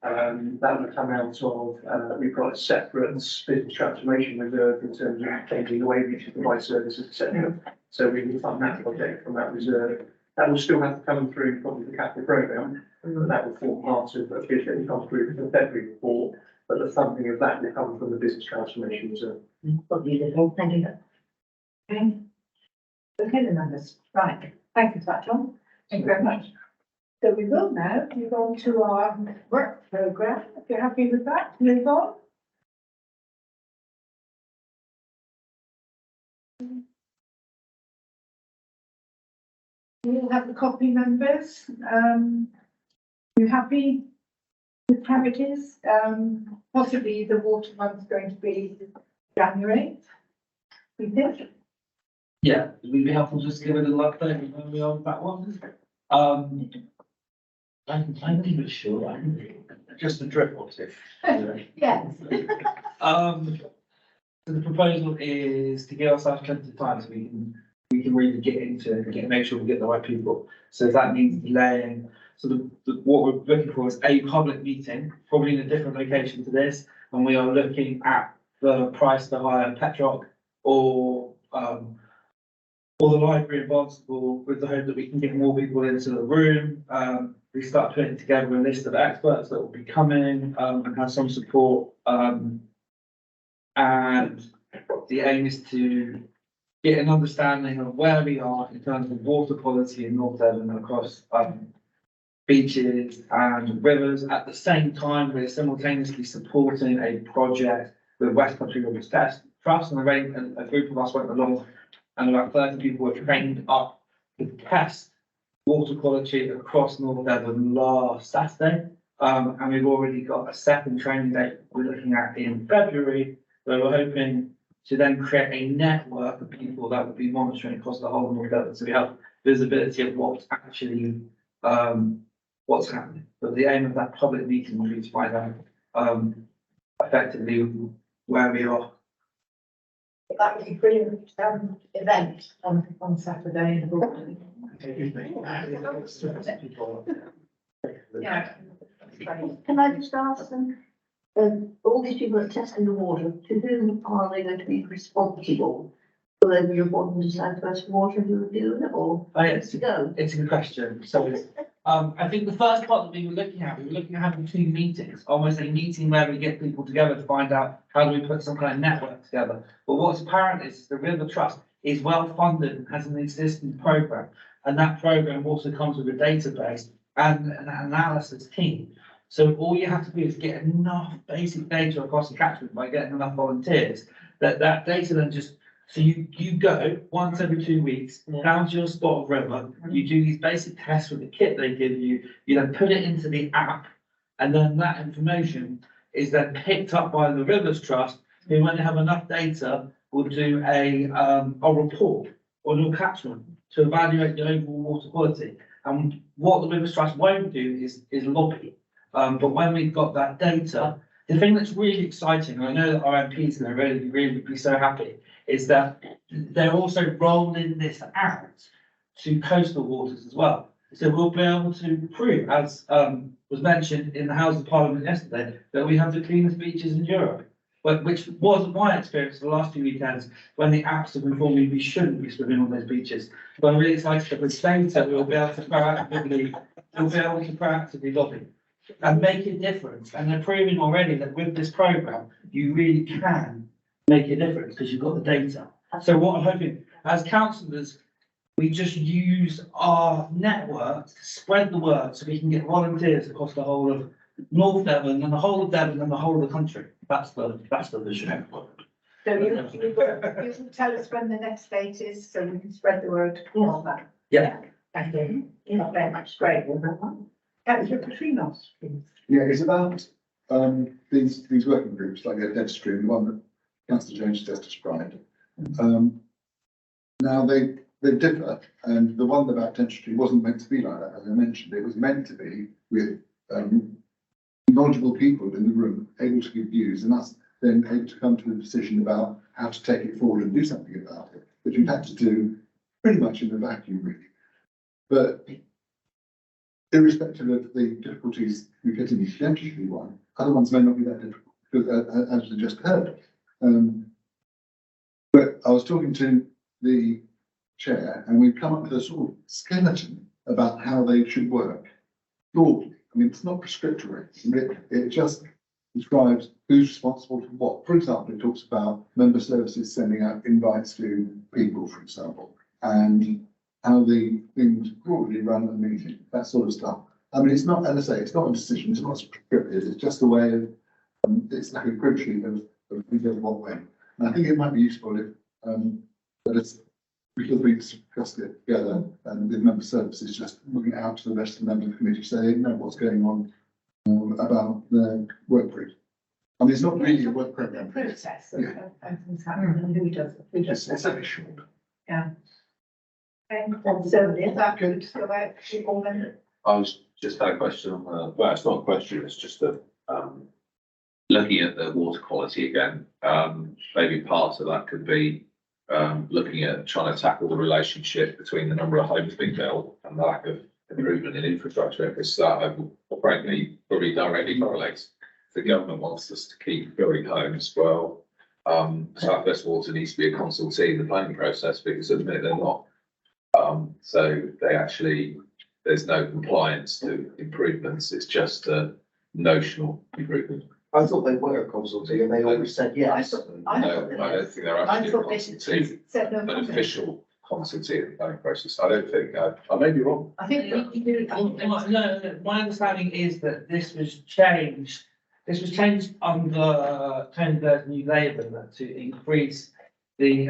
[SPEAKER 6] that will come out of, we've got a separate business transformation reserve in terms of changing the way we should provide services, etc. So we can fund that project from that reserve. That will still have to come through probably the capital programme, and that will form part of the figure that comes through the February report, but the funding of that will come from the business transformation reserve.
[SPEAKER 5] Thank you.
[SPEAKER 1] Okay. Okay, the members, right, thank you for that, John. Thank you very much. So we will now move on to our work programme. If you're happy with that, move on. We'll have the copy, members. You happy with how it is? Possibly the water one's going to be January. We think.
[SPEAKER 4] Yeah, we'd be helpful just to give it a little update on where we are with that one. I'm even sure, just a drip or two.
[SPEAKER 1] Yes.
[SPEAKER 4] So the proposal is to give ourselves plenty of time so we can really get into it and make sure we get the right people. So if that means delaying, so what we're looking for is a public meeting, probably in a different location to this, and we are looking at the price to hire Petroc or the library in Barnstaple with the hope that we can get more people into the room. We start putting together a list of experts that will be coming and have some support. And the aim is to get an understanding of where we are in terms of water quality in North Devon across beaches and rivers. At the same time, we're simultaneously supporting a project with West Country Rivers Trust, and a group of us went along, and about 30 people were trained up to test water quality across North Devon last Saturday. And we've already got a second training date we're looking at in February, where we're hoping to then create a network of people that will be monitoring across the whole of North Devon. So we have visibility of what's actually, what's happening. But the aim of that public meeting will be to find out effectively where we are.
[SPEAKER 1] That would be brilliant event on Saturday in Broadley. Yeah.
[SPEAKER 5] Can I just ask them, all these people that are testing the water, to whom are they going to be responsible? Will they be reporting to South West Water who are doing it, or
[SPEAKER 4] It's
[SPEAKER 5] to go?
[SPEAKER 4] a good question. So I think the first part that we were looking at having two meetings, almost a meeting where we get people together to find out how do we put some kind of network together. But what's apparent is the River Trust is well funded and has an existing program. And that program also comes with a database and an analysis team. So all you have to do is get enough basic data across the catchment by getting enough volunteers that data then just, so you go once every 2 weeks down to your spot of river, you do these basic tests with the kit they give you, you then put it into the app, and then that information is then picked up by the Rivers Trust, who when they have enough data will do a report on your catchment to evaluate the overall water quality. And what the Rivers Trust won't do is lobby. But when we've got that data, the thing that's really exciting, and I know that our MPs are going to really be so happy, is that they're also rolling this out to coastal waters as well. So we'll be able to prove, as was mentioned in the House of Parliament yesterday, that we have the cleanest beaches in Europe. But which wasn't my experience the last 2 weekends when the apps have informed me we shouldn't be swimming on those beaches. But I'm really excited that with data we'll be able to proactively lobby and make a difference. And they're proving already that with this programme, you really can make a difference because you've got the data. So what I'm hoping, as councillors, we just use our network to spread the word so we can get volunteers across the whole of North Devon and the whole of Devon and the whole of the country. That's the vision.
[SPEAKER 1] So you can tell us when the next date is, so we can spread the word on that.
[SPEAKER 4] Yeah.
[SPEAKER 1] Thank you. Not very much, great. Councillor Katrina.
[SPEAKER 7] Yeah, it's about these working groups, like the dentistry and the one that Councillor Jones just described. Now they differ, and the one about dentistry wasn't meant to be like that, as I mentioned. It was meant to be with knowledgeable people in the room, able to give views, and us then able to come to a decision about how to take it forward and do something about it, which we've had to do pretty much in a vacuum, really. But irrespective of the difficulties we get in the statutory one, other ones may not be that difficult, because, as we just heard. But I was talking to the chair, and we've come up with a sort of skeleton about how they should work. Broadly, I mean, it's not prescriptory, it just describes who's responsible for what. For example, it talks about member services sending out invites to people, for example, and how the things broadly run at the meeting, that sort of stuff. I mean, it's not, as I say, it's not a decision, it's not prescriptive, it's just a way of, it's like a crib sheet of who goes what way. And I think it might be useful if, that it's, because we discussed it together, and the member services just looking out to the rest of the member committee, saying, know what's going on about the work group. I mean, it's not really a work program.
[SPEAKER 1] Process of things happening and who does it.
[SPEAKER 7] It's very short.
[SPEAKER 1] Yeah. So is that good to go out to all members?
[SPEAKER 8] I was just had a question on, well, it's not a question, it's just a, looking at the water quality again, maybe part of that could be, looking at trying to tackle the relationship between the number of homes being built and the lack of improvement in infrastructure, because that, frankly, probably directly correlates. If the government wants us to keep building homes, well, South West Water needs to be a consultee in the planning process, because at the minute they're not. So they actually, there's no compliance to improvements, it's just a notional improvement.
[SPEAKER 10] I thought they were a consultee and they always said yes.
[SPEAKER 8] No, I don't think they're
[SPEAKER 1] I
[SPEAKER 8] actually a
[SPEAKER 1] thought they
[SPEAKER 8] consultee,
[SPEAKER 1] said no
[SPEAKER 8] an
[SPEAKER 1] comment.
[SPEAKER 8] official consultee in the planning process. I don't think, I may be wrong.
[SPEAKER 1] I think you do.
[SPEAKER 4] No, my understanding is that this was changed under Tony Blair's new Labour to increase the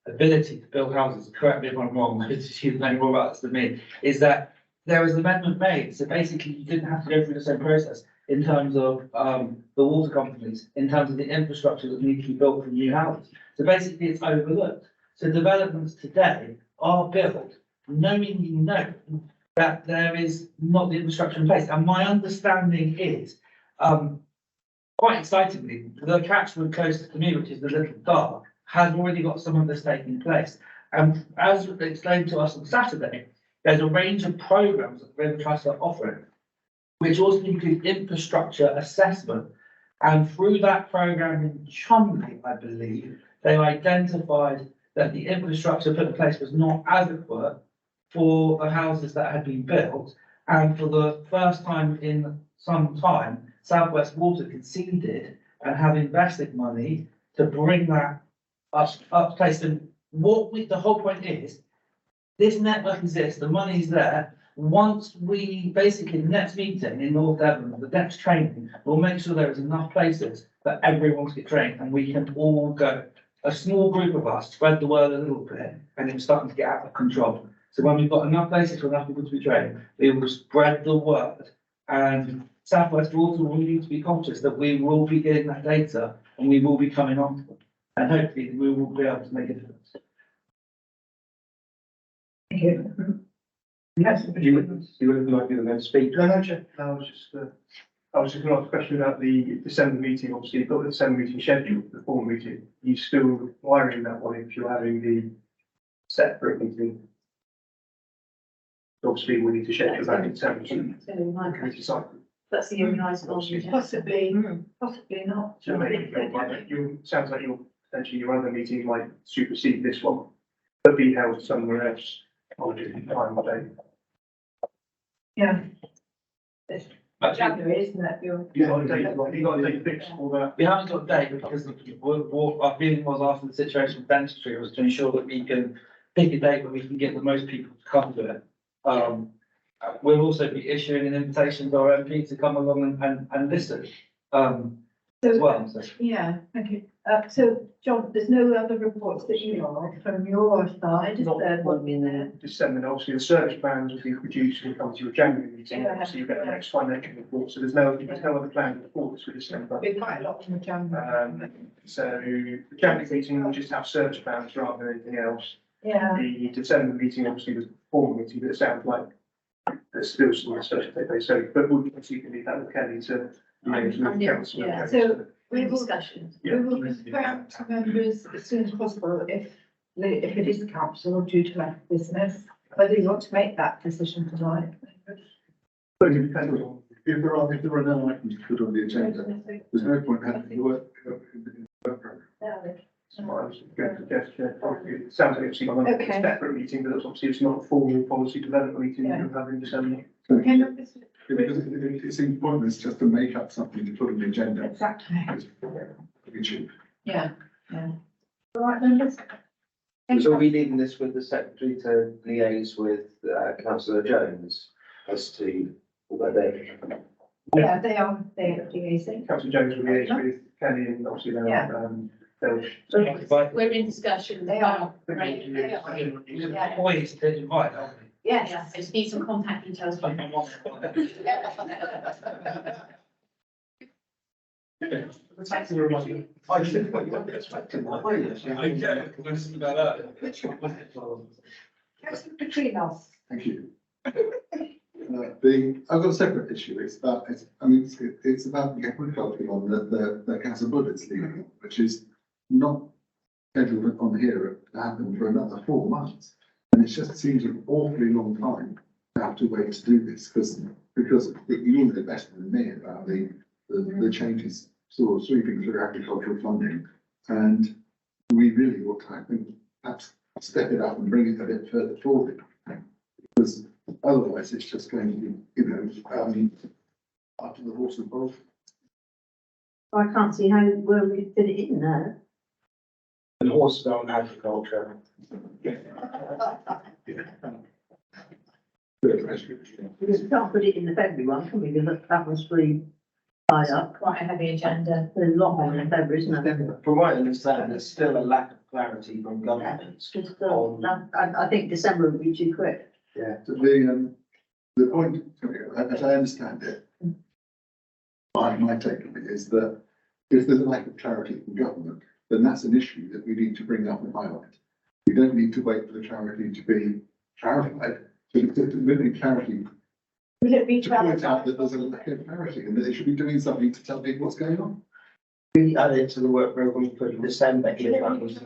[SPEAKER 4] ability to build houses. Correct me if I'm wrong, because she's knowing more about this than me, is that there was an amendment made, so basically you didn't have to go through the same process in terms of the water companies, in terms of the infrastructure that needs to be built for new houses. So basically it's overlooked. So developments today are built knowingly known that there is not the infrastructure in place. And my understanding is, quite excitingly, the Catchwood closest to me, which is the Little Dark, has already got some of this taking place. And as explained to us on Saturday, there's a range of programs that the River Trust are offering, which also include infrastructure assessment. And through that program in Chumley, I believe, they identified that the infrastructure put in place was not adequate for the houses that had been built. And for the first time in some time, South West Water conceded and have invested money to bring that up place. And the whole point is, this network exists, the money's there. Once we basically, the next meeting in North Devon, the next training, we'll make sure there is enough places for everyone to get trained and we can all go. A small group of us spread the word a little bit and it's starting to get out of control. So when we've got enough places for enough people to be trained, we will spread the word. And South West Water will need to be conscious that we will be getting that data and we will be coming on to them. And hopefully we will be able to make a difference.
[SPEAKER 1] Thank you. Yes.
[SPEAKER 6] You would like to then speak? No, Chair. I was just going to ask a question about the December meeting. Obviously, you've got the December meeting scheduled, the formal meeting. Are you still requiring that one if you're having the separate meeting? Obviously, we need to schedule that in December. Committee cycle.
[SPEAKER 2] That's the organised one.
[SPEAKER 1] Possibly, possibly not.
[SPEAKER 6] So maybe sounds like potentially your other meeting might supersede this one, but be held somewhere else on a different time of day.
[SPEAKER 1] Yeah. It's January, isn't it?
[SPEAKER 6] You got a date fixed for that?
[SPEAKER 4] We haven't got a date because our feeling was after the situation with dentistry was to ensure that we can pick a date where we can get the most people to come to it. We'll also be issuing an invitation to our MP to come along and listen as well. So.
[SPEAKER 1] Yeah, thank you. So, John, there's no other reports that you know from your side, is there? One in there.
[SPEAKER 6] December, obviously the search plans will be produced and come to your January meeting, so you get the next financial report, so there's no other plan reports for December.
[SPEAKER 1] Be quite a lot in the January.
[SPEAKER 6] So the January meeting will just have search plans rather than anything else.
[SPEAKER 1] Yeah.
[SPEAKER 6] The December meeting obviously was the formal meeting, but it sounds like there's still some research to take place, so, but we'll leave that with Kelly to liaise with council.
[SPEAKER 1] Yeah, so we will,
[SPEAKER 2] Discussions.
[SPEAKER 1] we will confirm to members as soon as possible if if it is council due to lack of business, whether you want to make that decision tonight.
[SPEAKER 7] But it depends on, if there are no items to put on the agenda, there's no point having the work in the work program.
[SPEAKER 6] So I was going to suggest, it sounds like it's on a
[SPEAKER 1] Okay.
[SPEAKER 6] separate meeting, but obviously it's not a formal policy development meeting that we'll have in December.
[SPEAKER 7] So, because it seems pointless just to make up something to put on the agenda.
[SPEAKER 1] Exactly.
[SPEAKER 7] It's pretty cheap.
[SPEAKER 1] Yeah, yeah. All right, members.
[SPEAKER 10] So are we leaving this with the secretary to liaise with councillor Jones as to what they?
[SPEAKER 1] Yeah, they are liaising.
[SPEAKER 6] Councillor Jones will liaise with Kelly and obviously they'll,
[SPEAKER 1] Yeah.
[SPEAKER 6] they'll.
[SPEAKER 2] We're in discussion.
[SPEAKER 1] They are.
[SPEAKER 2] Right.
[SPEAKER 1] Yeah.
[SPEAKER 4] Always to invite, aren't we?
[SPEAKER 1] Yes.
[SPEAKER 2] Yeah, I just need some contact details from them.
[SPEAKER 10] I think what you're expecting, that, were you?
[SPEAKER 4] Listen about that.
[SPEAKER 1] Councillor Petrinos.
[SPEAKER 7] Thank you. I've got a separate issue, it's about the agriculture one that the council budget's leading, which is not scheduled on here to happen for another 4 months. And it just seems an awfully long time to have to wait to do this, because you know better than me about the changes sort of sweeping through agricultural funding. And we really ought to, I think, perhaps step it up and bring it a bit further forward. Because otherwise it's just going to be, after the horse and bull.
[SPEAKER 5] I can't see where we fit it in there.
[SPEAKER 10] And horses on agriculture.
[SPEAKER 5] Because we can't put it in the February one, can we? Because that was really high up.
[SPEAKER 2] Quite a heavy agenda.
[SPEAKER 5] There's a lot more in February, isn't there?
[SPEAKER 10] From what I understand, there's still a lack of clarity from government.
[SPEAKER 5] I think December would be too quick.
[SPEAKER 10] Yeah.
[SPEAKER 7] The point, as I understand it, my take on it is that if there's a lack of clarity from government, then that's an issue that we need to bring up and highlight. We don't need to wait for the clarity to be clarified, to clarity
[SPEAKER 1] Will it be
[SPEAKER 7] to point out that there's a lack of clarity and that they should be doing something to tell people what's going on.
[SPEAKER 10] We added it to the work programme for December. If that was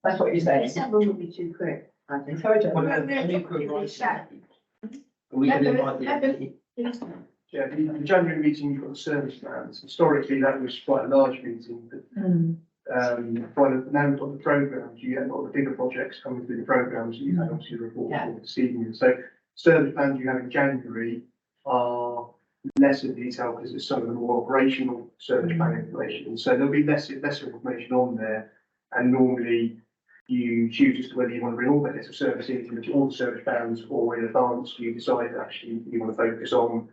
[SPEAKER 1] That's what you're saying.
[SPEAKER 5] December would be too quick, I think.
[SPEAKER 10] we can invite the.
[SPEAKER 6] Yeah, the January meeting, you've got the service plans. Historically, that was quite a large meeting, but now we've got the programmes, you get a lot of the bigger projects coming through the programmes, you had obviously a report for this evening. So service plans you have in January are less in detail because it's some of the more operational service plan information. So there'll be less information on there. And normally you choose as to whether you want to bring all that list of service into all the service plans, or in advance you decide that actually you want to focus on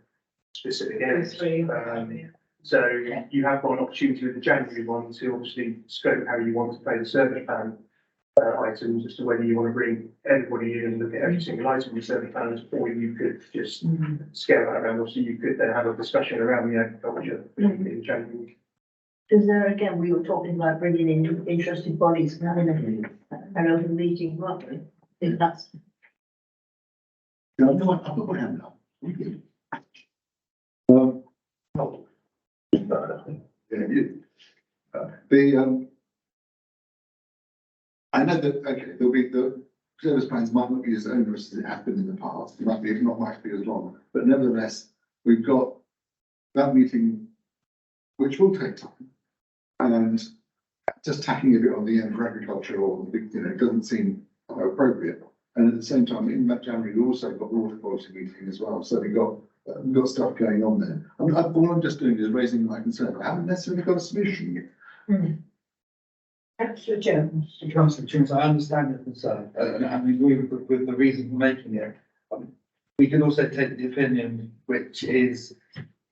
[SPEAKER 6] specific areas. So you have got an opportunity with the January one to obviously scope how you want to play the service plan items as to whether you want to bring everybody in and look at every single item in the service plans, or you could just scale that around. Obviously, you could then have a discussion around the agriculture in January.
[SPEAKER 5] Because there again, we were talking about bringing in interested bodies and having an open meeting, weren't we? I think that's.
[SPEAKER 7] Yeah, I've got my hand up. Yeah, you. I know that, okay, there'll be the service plans might not be as onerous as it has been in the past. It might be, not might be as long, but nevertheless, we've got that meeting, which will take time. And just tacking a bit on the end for agriculture or, it doesn't seem appropriate. And at the same time, in that January, we also got the water quality meeting as well. So we've got stuff going on there. All I'm just doing is raising my concern. I haven't necessarily got a solution yet.
[SPEAKER 1] Councillor Jones.
[SPEAKER 4] Councillor Jones, I understand your concern and agree with the reason for making it. We can also take the opinion, which is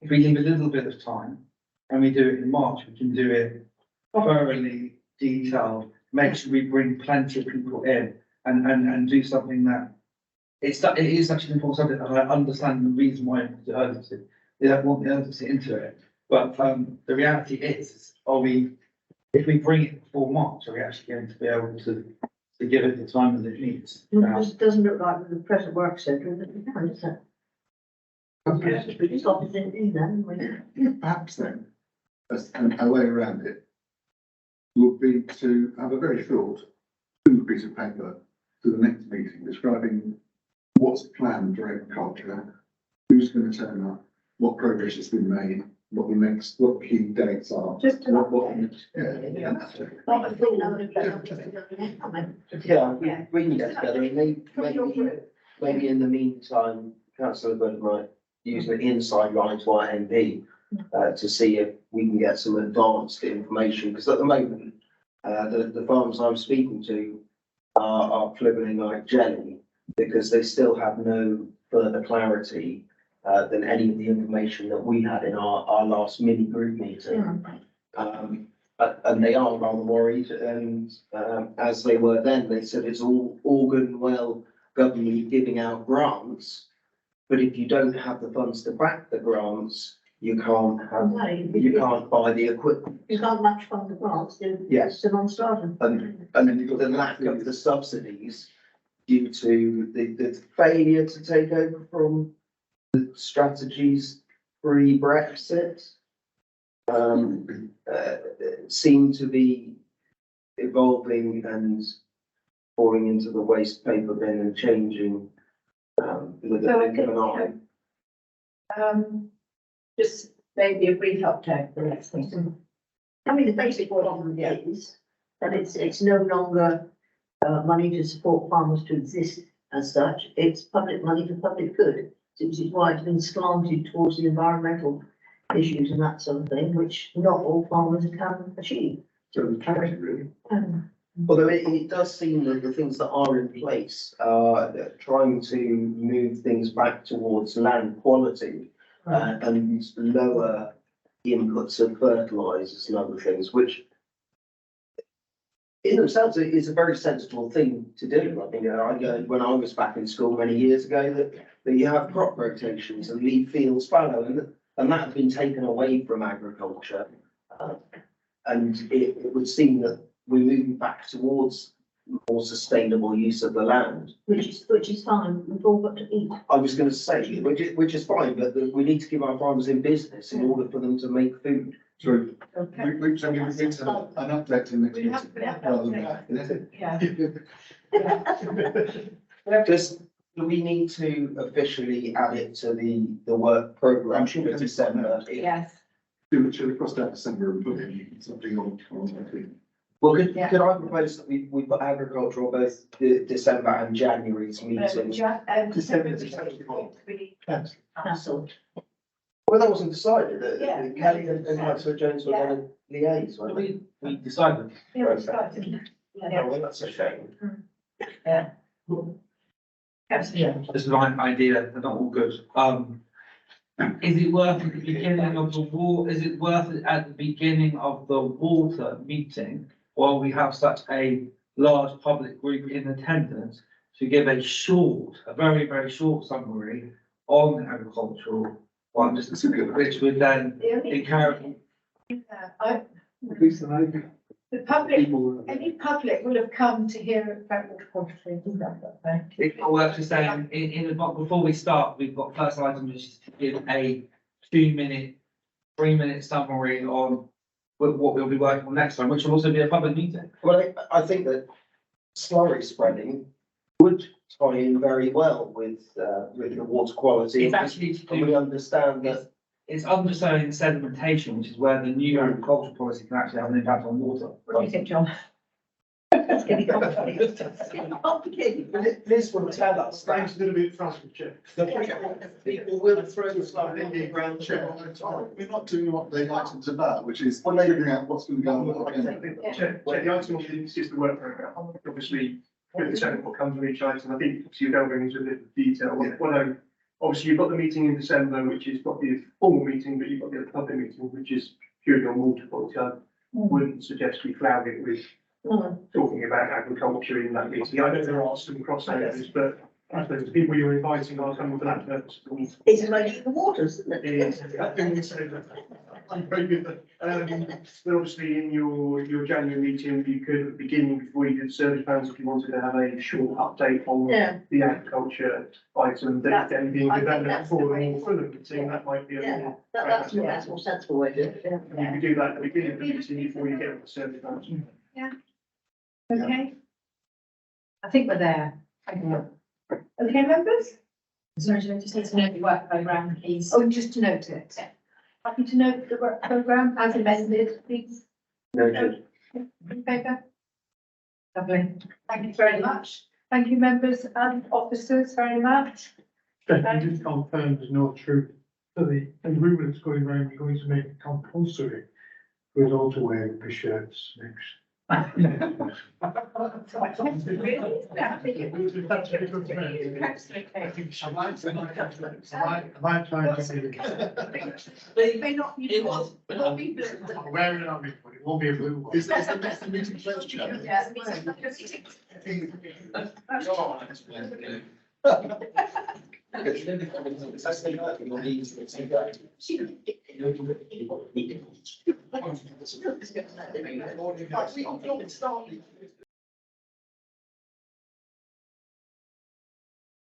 [SPEAKER 4] if we leave a little bit of time and we do it in March, we can do it thoroughly detailed, make sure we bring plenty of people in and do something that it is such an important subject, and I understand the reason why the urgency. They don't want the urgency into it. But the reality is, if we bring it before March, are we actually going to be able to give it the time that it needs?
[SPEAKER 5] It doesn't look like with the present work schedule that we can, does it? It's opposite in there,
[SPEAKER 7] Perhaps then, as a way around it, would be to have a very short, two piece of paper to the next meeting describing what's planned for agriculture, who's going to turn up, what progress has been made, what the key dates are.
[SPEAKER 5] Just to.
[SPEAKER 7] Yeah.
[SPEAKER 5] Not a full load of.
[SPEAKER 10] Yeah, we can get together, and maybe in the meantime, councillor Bird might use the inside line to our MP to see if we can get some advanced information, because at the moment, the farms I'm speaking to are flibbling like jelly, because they still have no further clarity than any of the information that we had in our last mini group meeting. And they are rather worried, and as they were then, they said it's all good and well government giving out grants, but if you don't have the funds to back the grants, you can't buy the equipment.
[SPEAKER 5] You can't match fund the grants,
[SPEAKER 10] Yes.
[SPEAKER 5] it's a non-starter.
[SPEAKER 10] And the lack of the subsidies due to the failure to take over from the strategies pre-Brexit seem to be evolving and falling into the waste paper bin and changing with the blink of an eye.
[SPEAKER 1] Just maybe a brief update for the next meeting.
[SPEAKER 5] I mean, the basic problem is that it's no longer money to support farmers to exist as such. It's public money for public good, which is why it's been slanted towards the environmental issues and that sort of thing, which not all farmers can achieve.
[SPEAKER 7] So, really.
[SPEAKER 10] Although it does seem that the things that are in place are trying to move things back towards land quality and lower inputs of fertilizers and other things, which in themselves is a very sensible thing to do. I think when I was back in school many years ago, that you have crop rotations and leave fields fallow, and that had been taken away from agriculture. And it would seem that we're moving back towards more sustainable use of the land.
[SPEAKER 5] Which is fine, we've all got to eat.
[SPEAKER 10] I was going to say, which is fine, but we need to keep our farmers in business in order for them to make food.
[SPEAKER 7] So
[SPEAKER 5] Okay.
[SPEAKER 7] we need to have an update in next
[SPEAKER 1] We have
[SPEAKER 7] meeting.
[SPEAKER 1] to have an update. Yeah.
[SPEAKER 10] Just, do we need to officially add it to the work programme for December?
[SPEAKER 1] Yes.
[SPEAKER 7] Should we cross out December and put in something on I think.
[SPEAKER 10] Well, could I propose that we put agriculture on both the December and January's meetings?
[SPEAKER 5] That's all.
[SPEAKER 10] Well, that wasn't decided.
[SPEAKER 1] Yeah.
[SPEAKER 10] Kelly and Councillor Jones were going to liaise, weren't they?
[SPEAKER 4] We decided.
[SPEAKER 1] Yeah, we started.
[SPEAKER 10] Oh, well, that's a shame.
[SPEAKER 1] Yeah.
[SPEAKER 4] Yeah, just the right idea, they're not all good. Is it worth at the beginning of the is it worth it at the beginning of the water meeting, while we have such a large public group in attendance, to give a very, very short summary on agricultural one, which would then encourage.
[SPEAKER 1] The public, any public will have come to hear about horticulture.
[SPEAKER 4] It's not worth just saying, before we start, we've got first item, which is to give a 2-minute, 3-minute summary on what we'll be working on next time, which will also be a public meeting.
[SPEAKER 10] Well, I think that slurry spreading would tie in very well with the water quality.
[SPEAKER 4] It's actually to
[SPEAKER 10] And we
[SPEAKER 4] do,
[SPEAKER 10] understand that
[SPEAKER 4] it's understowing sedimentation, which is where the new agricultural policy can actually have an impact on water.
[SPEAKER 1] What do you think, John?
[SPEAKER 5] That's getting complicated. It's getting complicated.
[SPEAKER 10] Liz will tell us that
[SPEAKER 6] Thanks a little bit fast, Chair.
[SPEAKER 10] people will throw slurry in the ground.
[SPEAKER 7] Chair, we're not doing what the items about, which is figuring out what's going to go on.
[SPEAKER 6] Chair, the item on this is the work programme. Obviously, with the technical comes with each item. I think you're delving into a bit of detail. Well, obviously, you've got the meeting in December, which is not the formal meeting, but you've got the other public meeting, which is purely on water quality. I wouldn't suggest we cloud it with talking about agriculture in that meeting. I know there are some crossovers, but I suppose the people you're inviting are coming for that purpose.
[SPEAKER 5] It's like the waters, isn't it?
[SPEAKER 6] It is. Very good. But obviously in your January meeting, you could at the beginning, before you did service plans, if you wanted to have a short update on
[SPEAKER 5] Yeah.
[SPEAKER 6] the agriculture item,
[SPEAKER 5] That's-
[SPEAKER 6] then being
[SPEAKER 5] I think
[SPEAKER 6] developed
[SPEAKER 5] that's the
[SPEAKER 6] for
[SPEAKER 5] way-
[SPEAKER 6] a more full meeting, that might be a
[SPEAKER 5] Yeah,
[SPEAKER 6] more.
[SPEAKER 5] that's more sensible way to do it, yeah.
[SPEAKER 6] You could do that at the beginning of the meeting before you get to the service plans.
[SPEAKER 1] Okay. I think we're there. Okay, members?
[SPEAKER 2] Sorry, I just need to know the work programme, please.
[SPEAKER 1] Oh, just to note it. Happy to note the work programme as amended, please.
[SPEAKER 10] Noted.
[SPEAKER 1] In favour? Lovely. Thank you very much. Thank you, members and officers, very much.
[SPEAKER 3] Stephanie just confirmed there's no truth to the agreement that's going around, you're going to make it compulsory for us all to wear the shirts next. I might try and get it.
[SPEAKER 1] They may not be.
[SPEAKER 4] It was-
[SPEAKER 1] Not be blue.
[SPEAKER 3] I'm wearing it on me, but it won't be a blue one.
[SPEAKER 7] Is the meeting closed, Chair?
[SPEAKER 1] Yeah.
[SPEAKER 7] Start